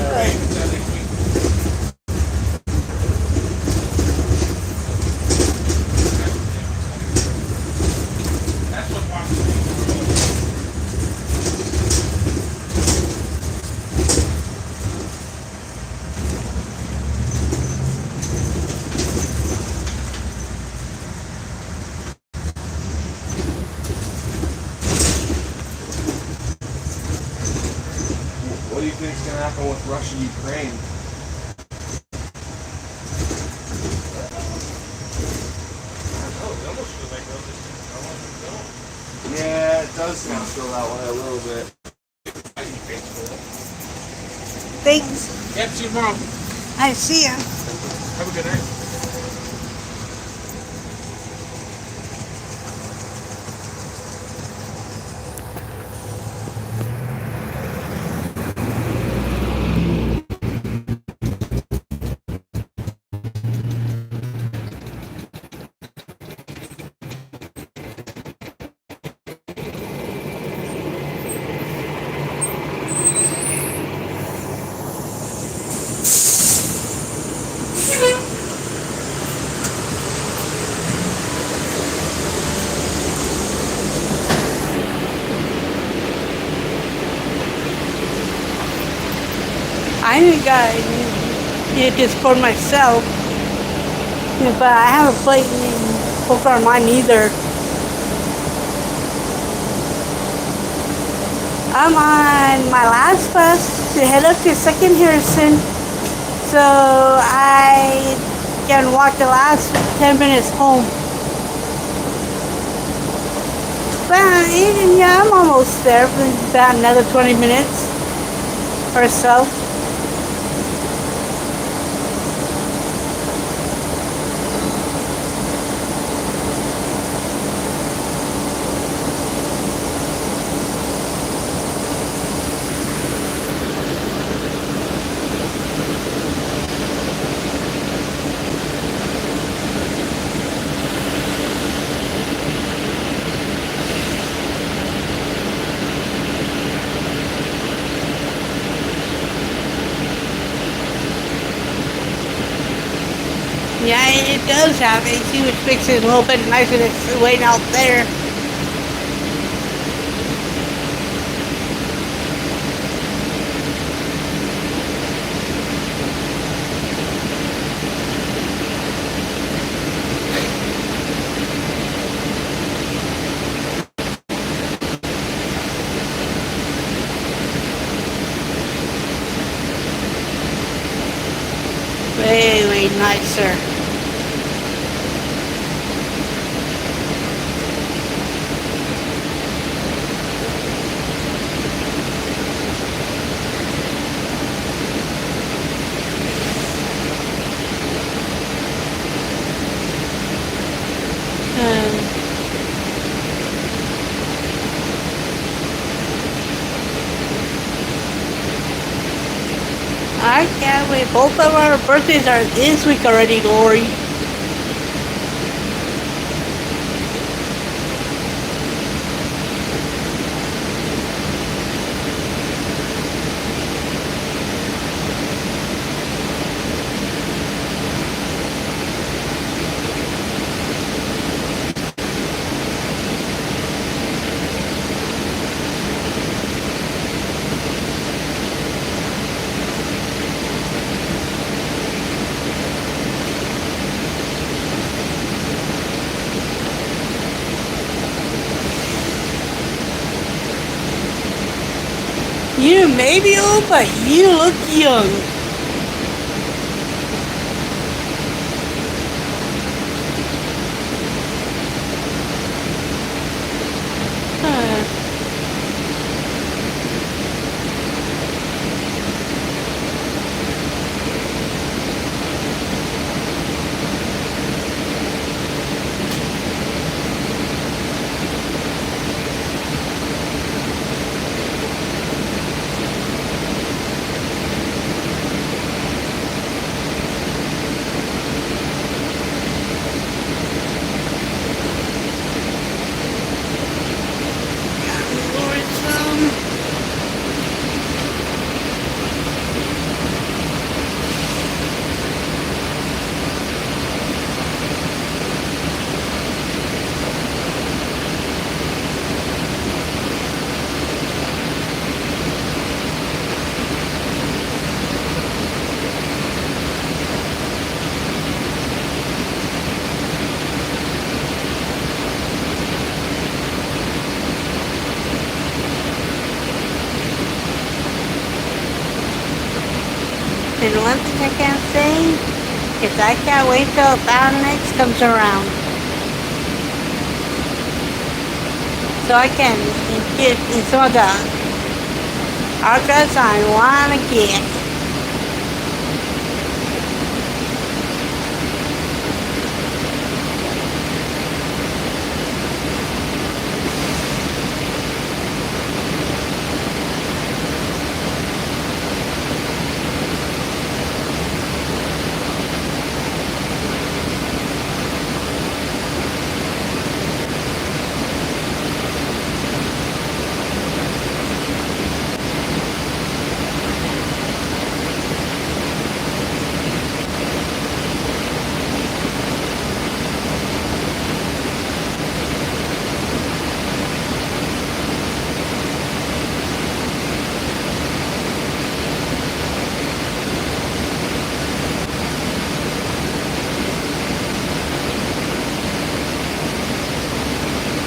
Speaker 6: Alright, until next week. That's what walks me through.
Speaker 4: What do you think is going to happen with Russia-Ukraine?
Speaker 6: Oh, it almost feels like they'll just go.
Speaker 4: Yeah, it does kind of feel that way a little bit.
Speaker 6: I think baseball.
Speaker 1: Thanks.
Speaker 6: Yep, see you tomorrow.
Speaker 1: I see ya.
Speaker 6: Have a good night.
Speaker 1: I ain't got it just for myself. Yeah, but I haven't played any poker on mine either. I'm on my last bus to head up to Second Harrison. So I can walk the last 10 minutes home. But yeah, I'm almost there for about another 20 minutes or so. Yeah, it does have AC, which makes it a little bit nicer than it's waiting out there. Way nicer. I can't wait. Both of our birthdays are this week already, Lori. You may be old, but you look young. And one thing I can say is I can't wait till Next comes around. So I can get some of the archives I want to get.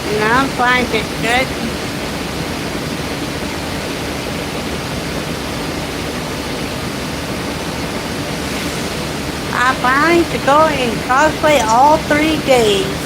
Speaker 1: And I'm fine to good. I'm fine to go and cosplay all 3 days.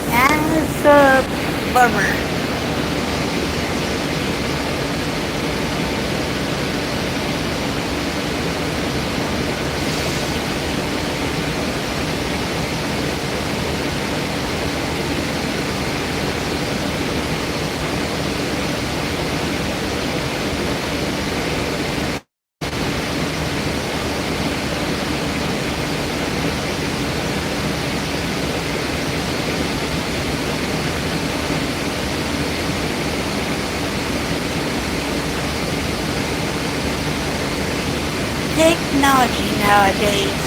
Speaker 1: That's a bummer. Technology nowadays.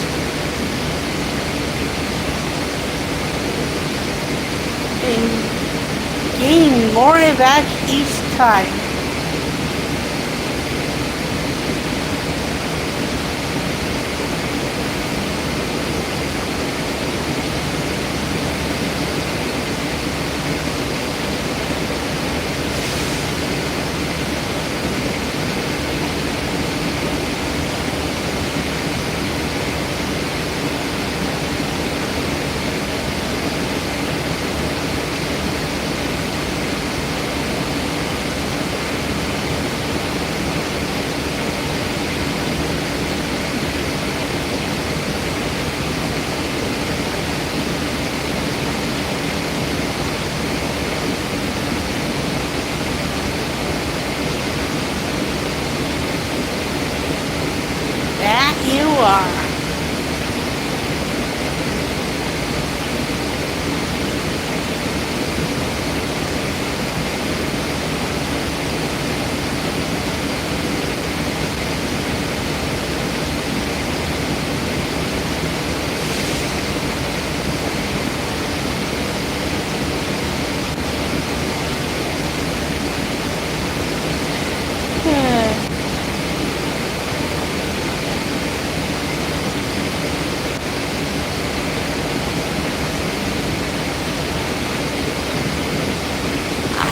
Speaker 1: And getting more advanced each time. are.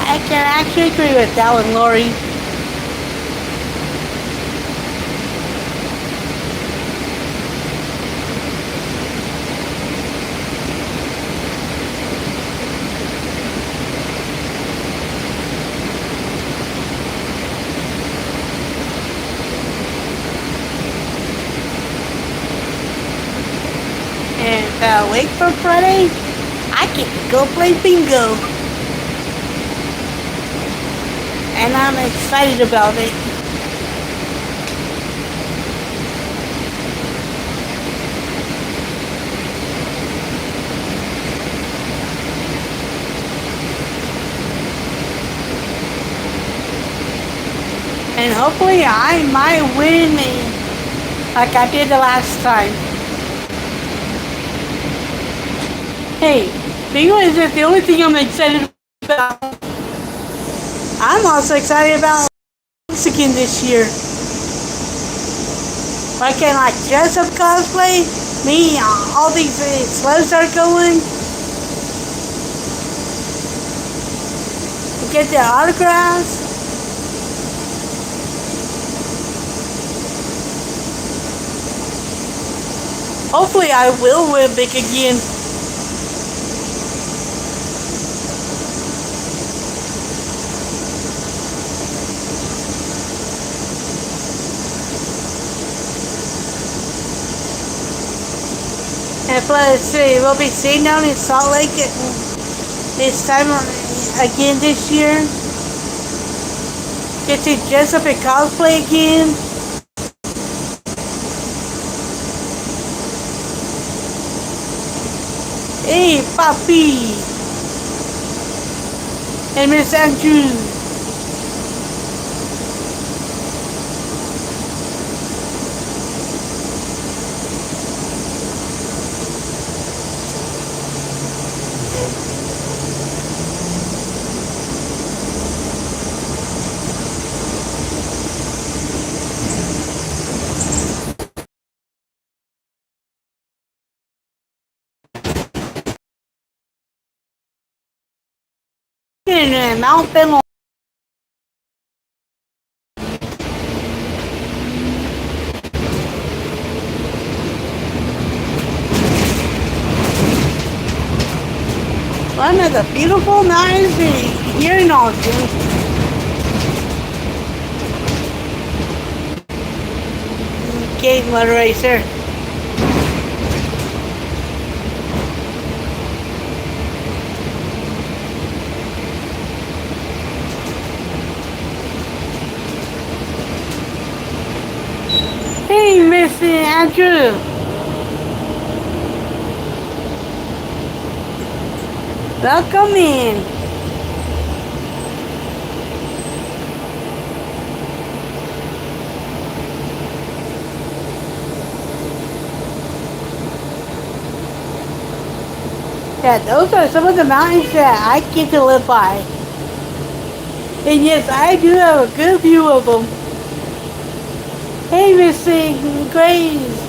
Speaker 1: I can actually agree with that one, Lori. And wait for Friday, I get to go play bingo. And I'm excited about it. And hopefully I might win like I did the last time. Hey, bingo isn't the only thing I'm excited about. I'm also excited about Mexican this year. I can like dress up cosplay. Me, all these sluts are going. Get their autographs. Hopefully I will win big again. And plus, we'll be staying down in Salt Lake this time again this year. Get to dress up and cosplay again. Hey, Papi! And Miss Andrew. In Mount Benoit. One of the beautiful mountains here in Austin. Okay, Mud Racer. Hey, Mr. Andrew. Welcome in. Yeah, those are some of the mountains that I get to live by. And yes, I do have a good view of them. Hey, Mr. Graves.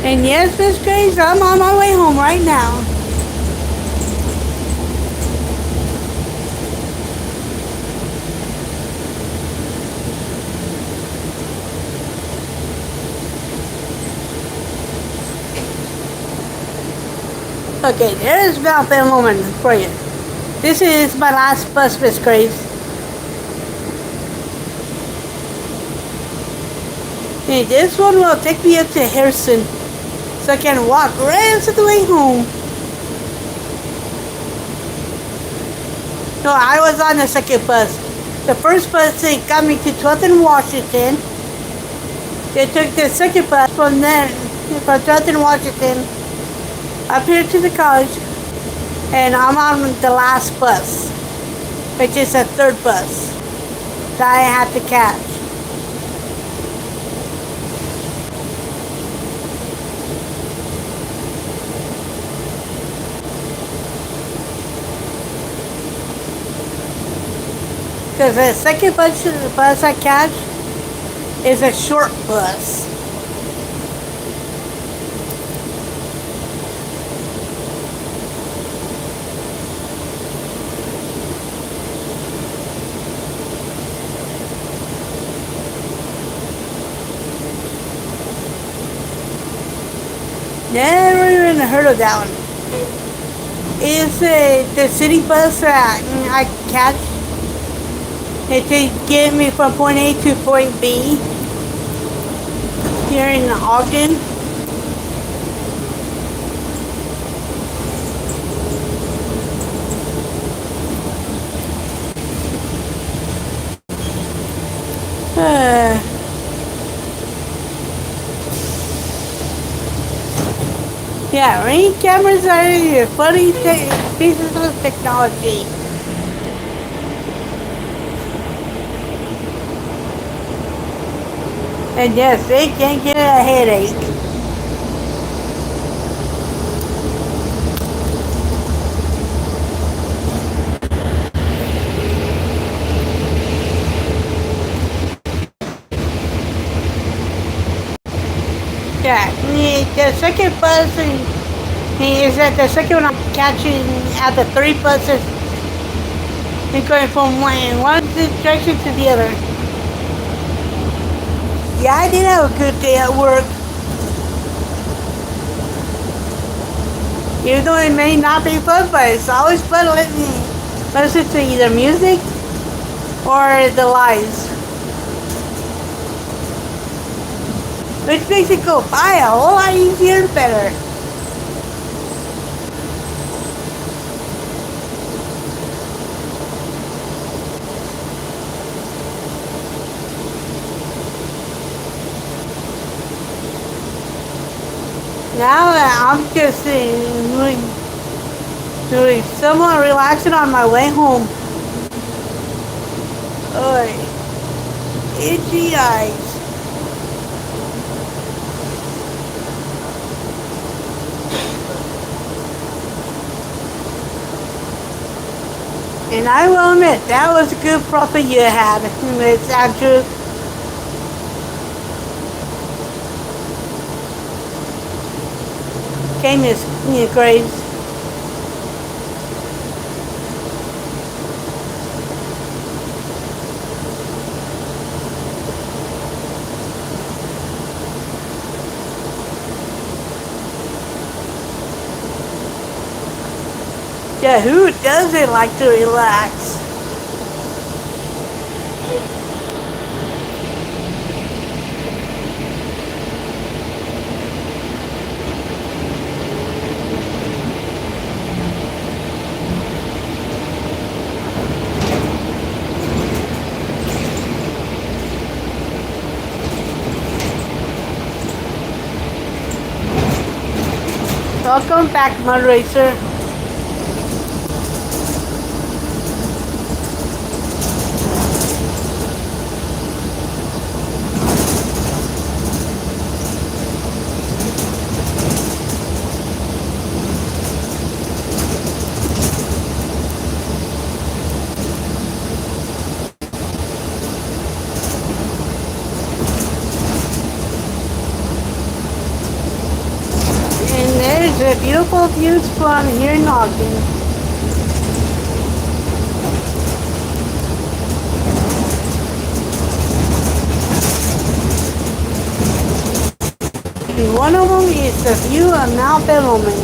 Speaker 1: And yes, Miss Grace, I'm on my way home right now. Okay, there's Mount Bellwoman for you. This is my last bus, Miss Graves. Hey, this one will take me up to Harrison, so I can walk rest of the way home. No, I was on the second bus. The first bus they got me to 12th and Washington. They took the second bus from 12th and Washington up here to the college, and I'm on the last bus, which is the third bus that I had to catch. Because the second bus I catch is a short bus. Never even heard of that one. It's the city bus that I catch. It to get me from point A to point B here in Ogden. Yeah, rain cameras are funny pieces of technology. And yes, they can get a headache. Yeah, the second bus is that the second one I'm catching at the three buses and going from one direction to the other. Yeah, I did have a good day at work. Even though it may not be fun, but it's always fun listen to either music or the lies. Which makes it go by a whole lot easier and better. Now I'm just doing somewhat relaxing on my way home. Oy, itchy eyes. And I will admit, that was a good profit you had. It's actually. Okay, Miss Graves. Yeah, who doesn't like to relax? Welcome back, Mud Racer. A beautiful views from here in Ogden. And one of them is the view of Mount Bellwoman.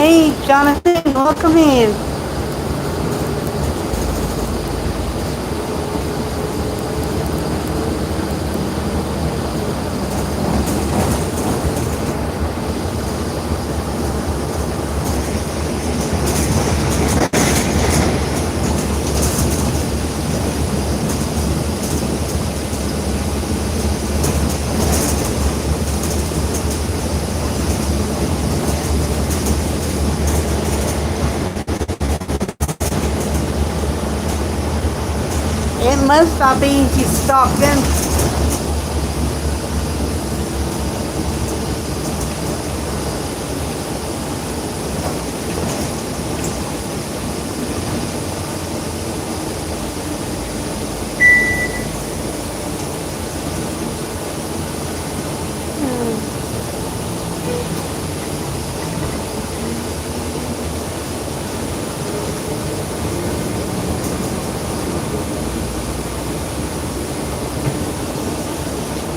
Speaker 1: Hey, Jonathan, welcome in. It must not be easy stalking.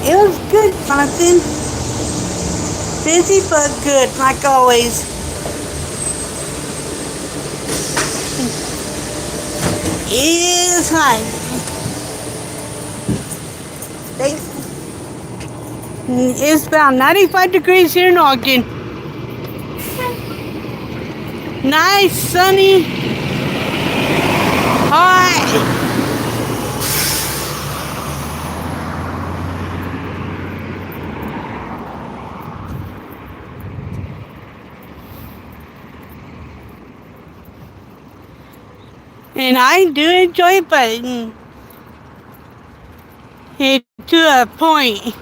Speaker 1: It was good, Jonathan. Busy but good, like always. It is high. It's about 95 degrees here in Ogden. Nice, sunny, hot. And I do enjoy it, but it to a point.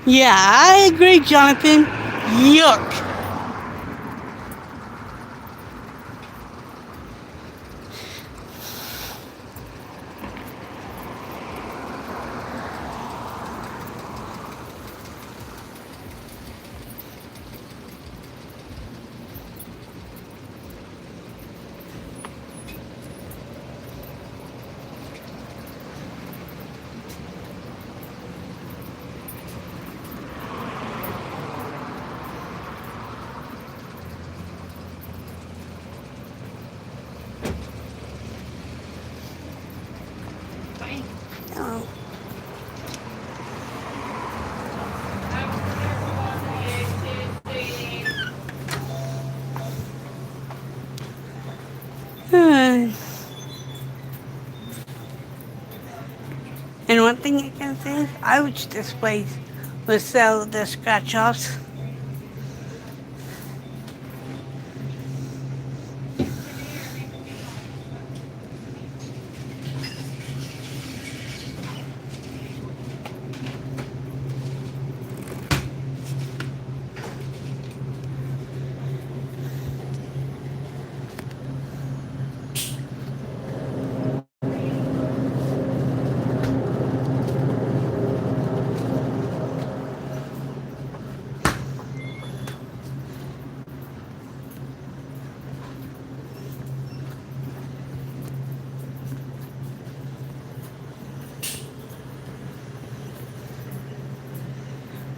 Speaker 1: Yeah, I agree, Jonathan. Yuck. Oh. And one thing I can say is I wish this place would sell the scratch offs.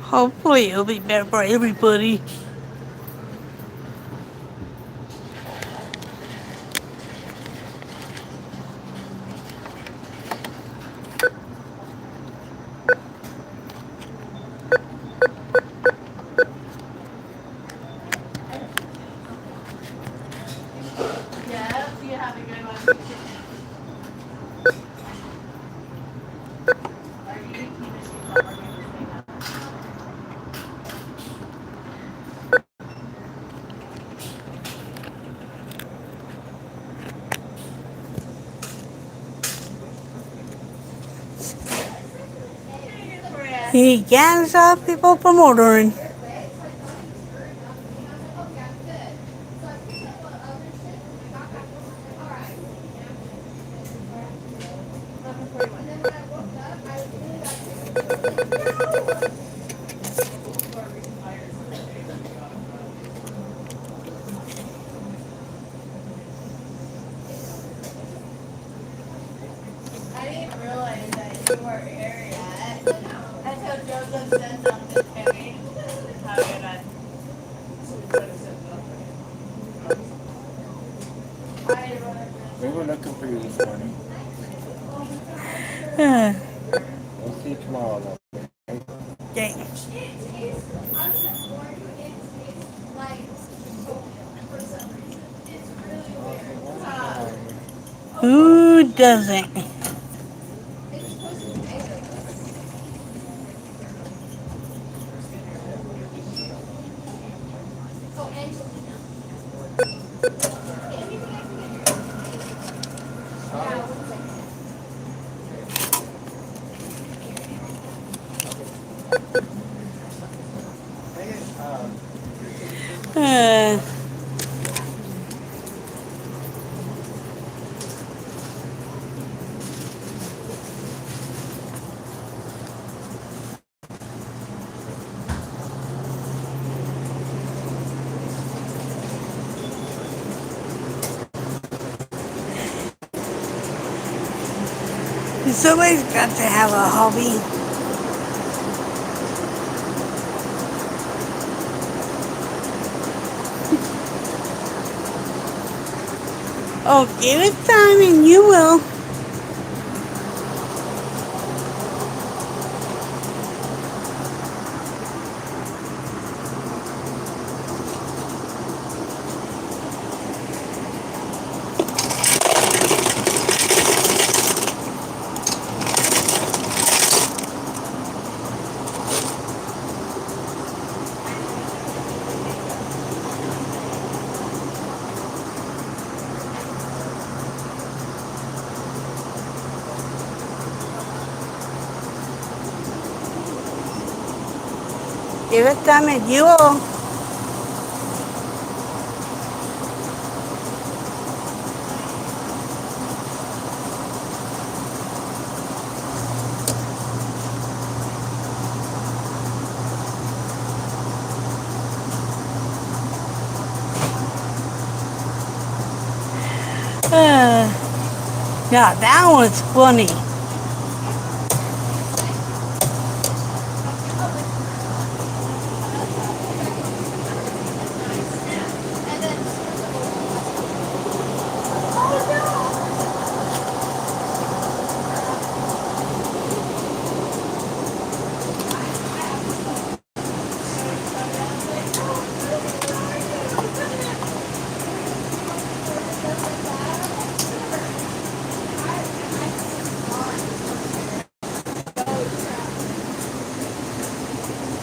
Speaker 1: Hopefully it'll be better for everybody. He can stop people from ordering.
Speaker 5: We were looking for you this morning.
Speaker 1: Uh,
Speaker 5: We'll see you tomorrow, though.
Speaker 1: dang. Who doesn't? Uh, somebody's got to have a hobby. Oh, give it time and you will. Give it time and you will. Yeah, that was funny.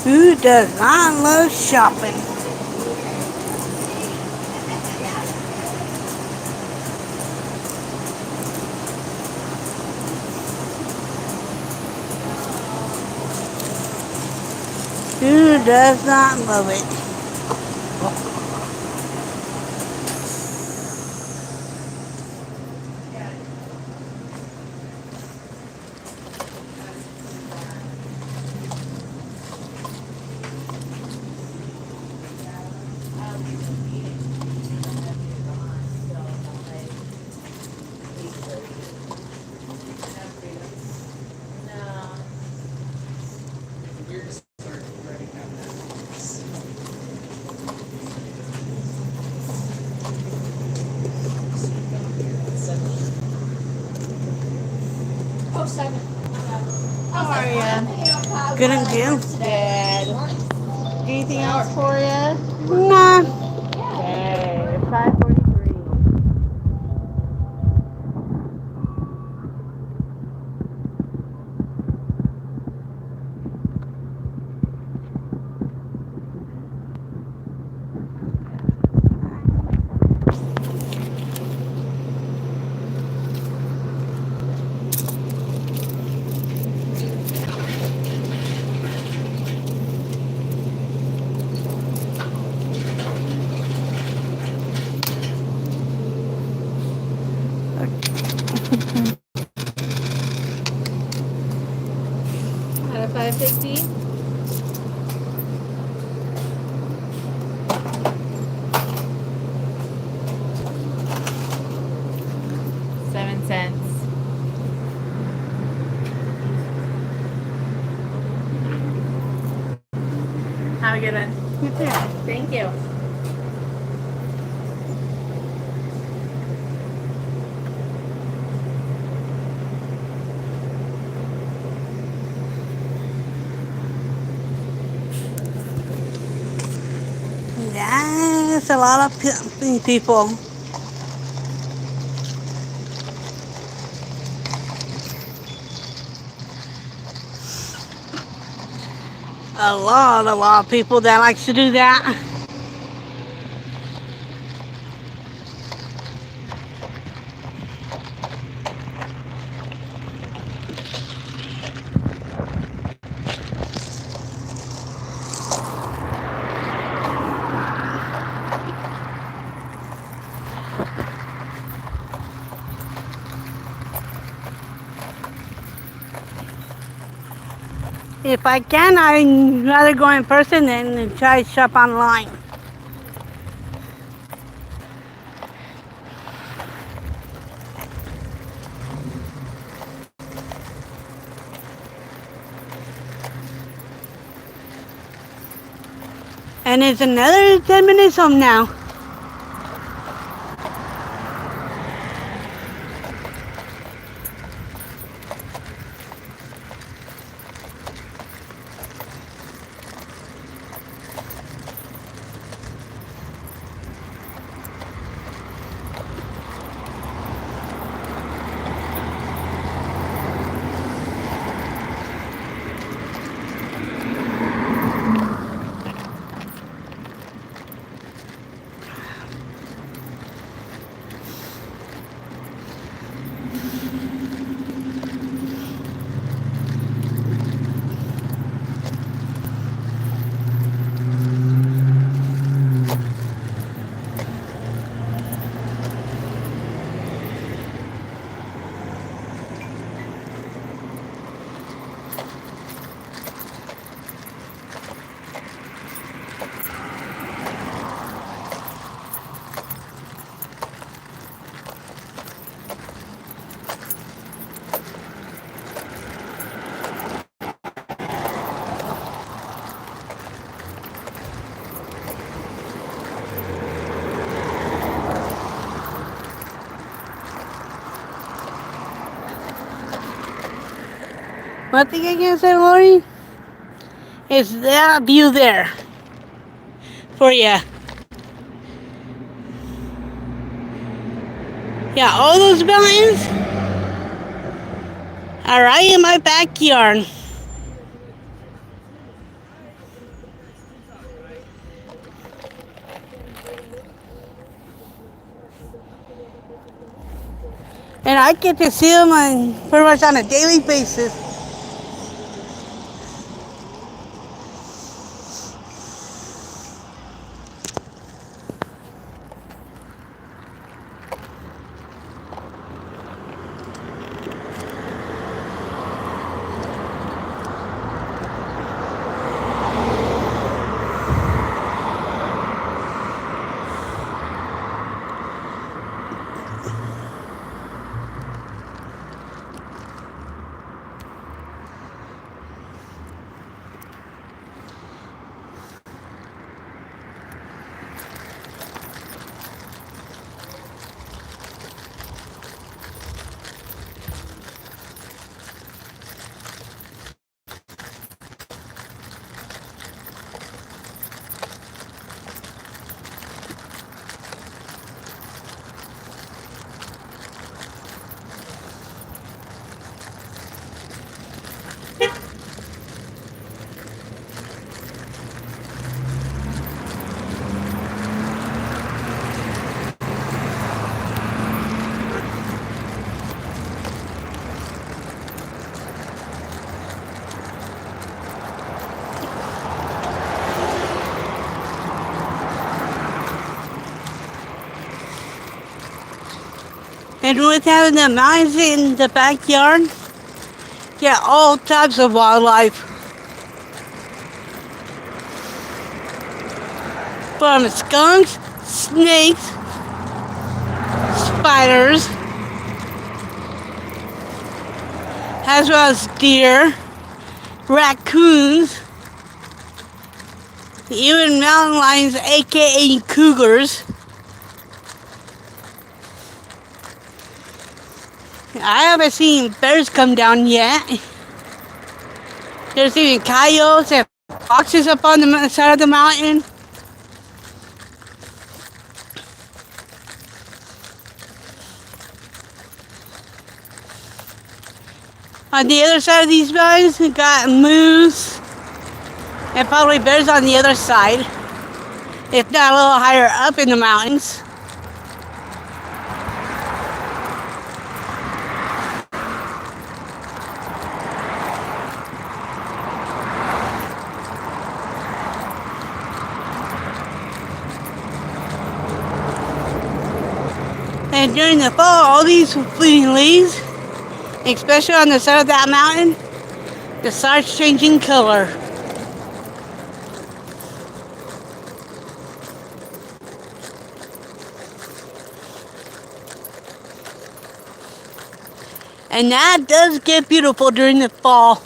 Speaker 1: Who does not love shopping? Who does not love it?
Speaker 7: How are you?
Speaker 1: Good and you?
Speaker 7: Good. Anything else for you?
Speaker 1: Nah.
Speaker 7: Okay, 5:43. Have a good one.
Speaker 1: You too.
Speaker 7: Thank you.
Speaker 1: Yes, a lot of people. A lot of people that likes to do that. If I can, I'd rather go in person than try to shop online. And it's another 10 minutes home now. One thing I can say, Lori, is that view there for you. Yeah, all those mountains are right in my backyard. And I get to see them pretty much on a daily basis. And with having the mountains in the backyard, get all types of wildlife. From skunks, snakes, spiders, as well as deer, raccoons, Even mountain lions, aka cougars. I haven't seen bears come down yet. There's even coyotes and foxes up on the side of the mountain. On the other side of these mountains, we got moose and probably bears on the other side, if not a little higher up in the mountains. And during the fall, all these fleeting leaves, especially on the side of that mountain, it starts changing color. And that does get beautiful during the fall.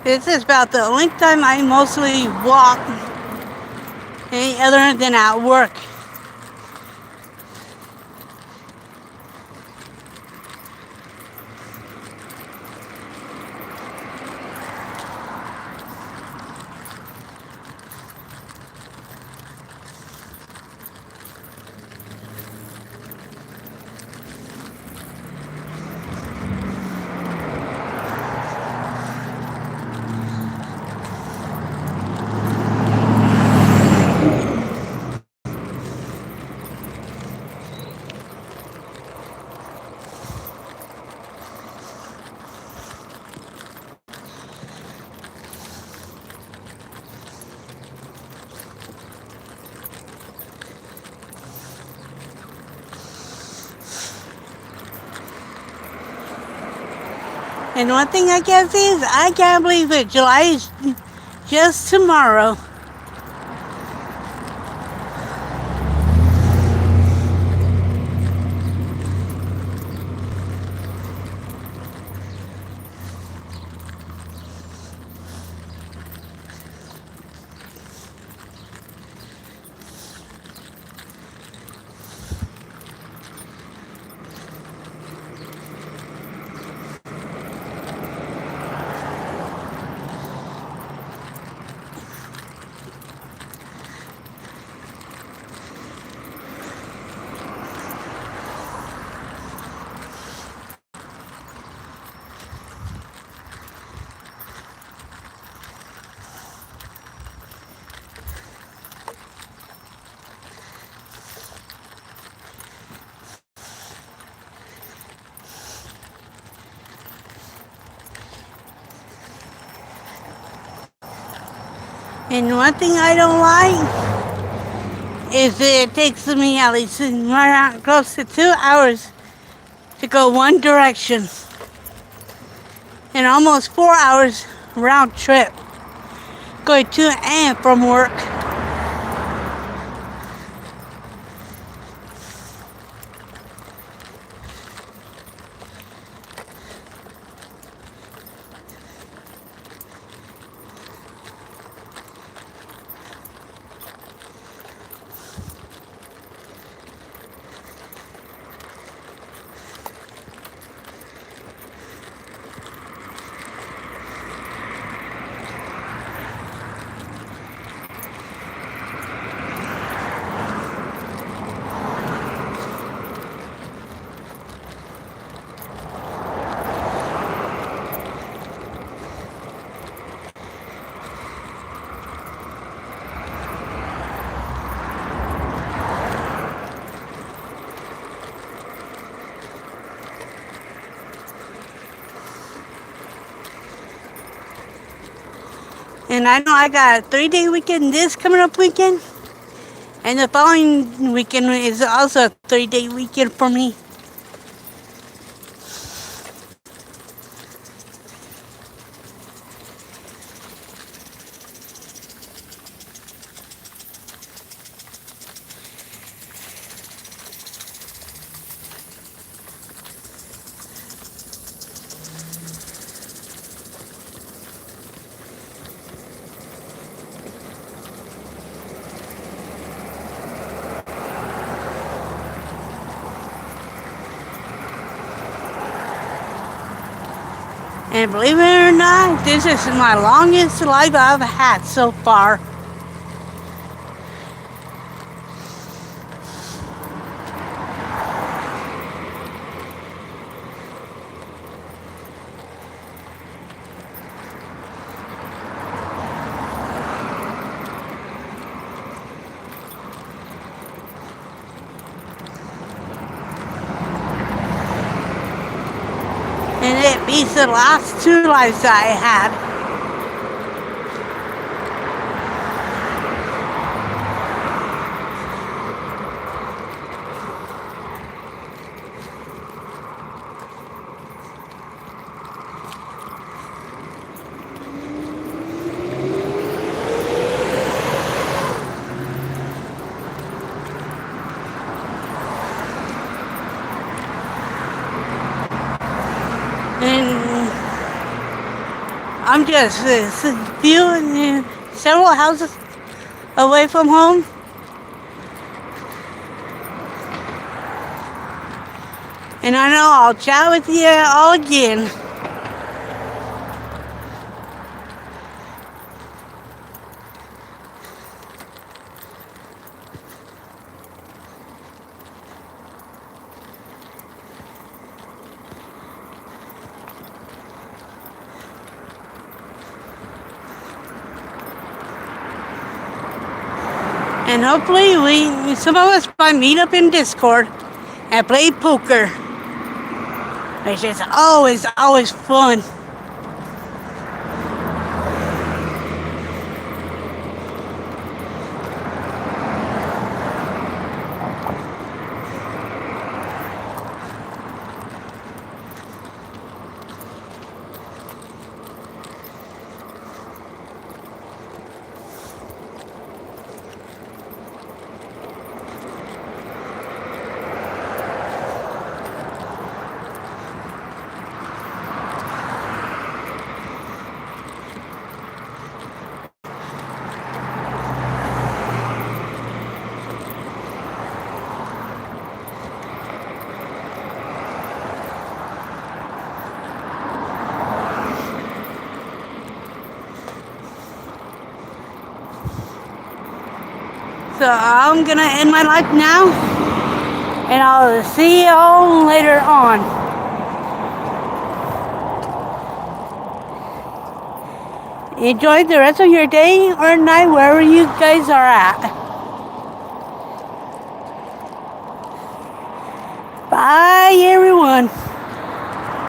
Speaker 1: This is about the only time I mostly walk, any other than at work. And one thing I can say is I can't believe that July is just tomorrow. And one thing I don't like is that it takes me at least around close to 2 hours to go one direction. and almost 4 hours round trip going to and from work. And I know I got a 3-day weekend this coming up weekend. And the following weekend is also a 3-day weekend for me. And believe it or not, this is my longest live I've had so far. And it beats the last 2 lives I had. And I'm just several houses away from home. And I know I'll chat with you all again. And hopefully some of us might meet up in Discord and play poker, which is always fun. So I'm gonna end my life now, and I'll see you all later on. Enjoy the rest of your day or night wherever you guys are at. Bye everyone.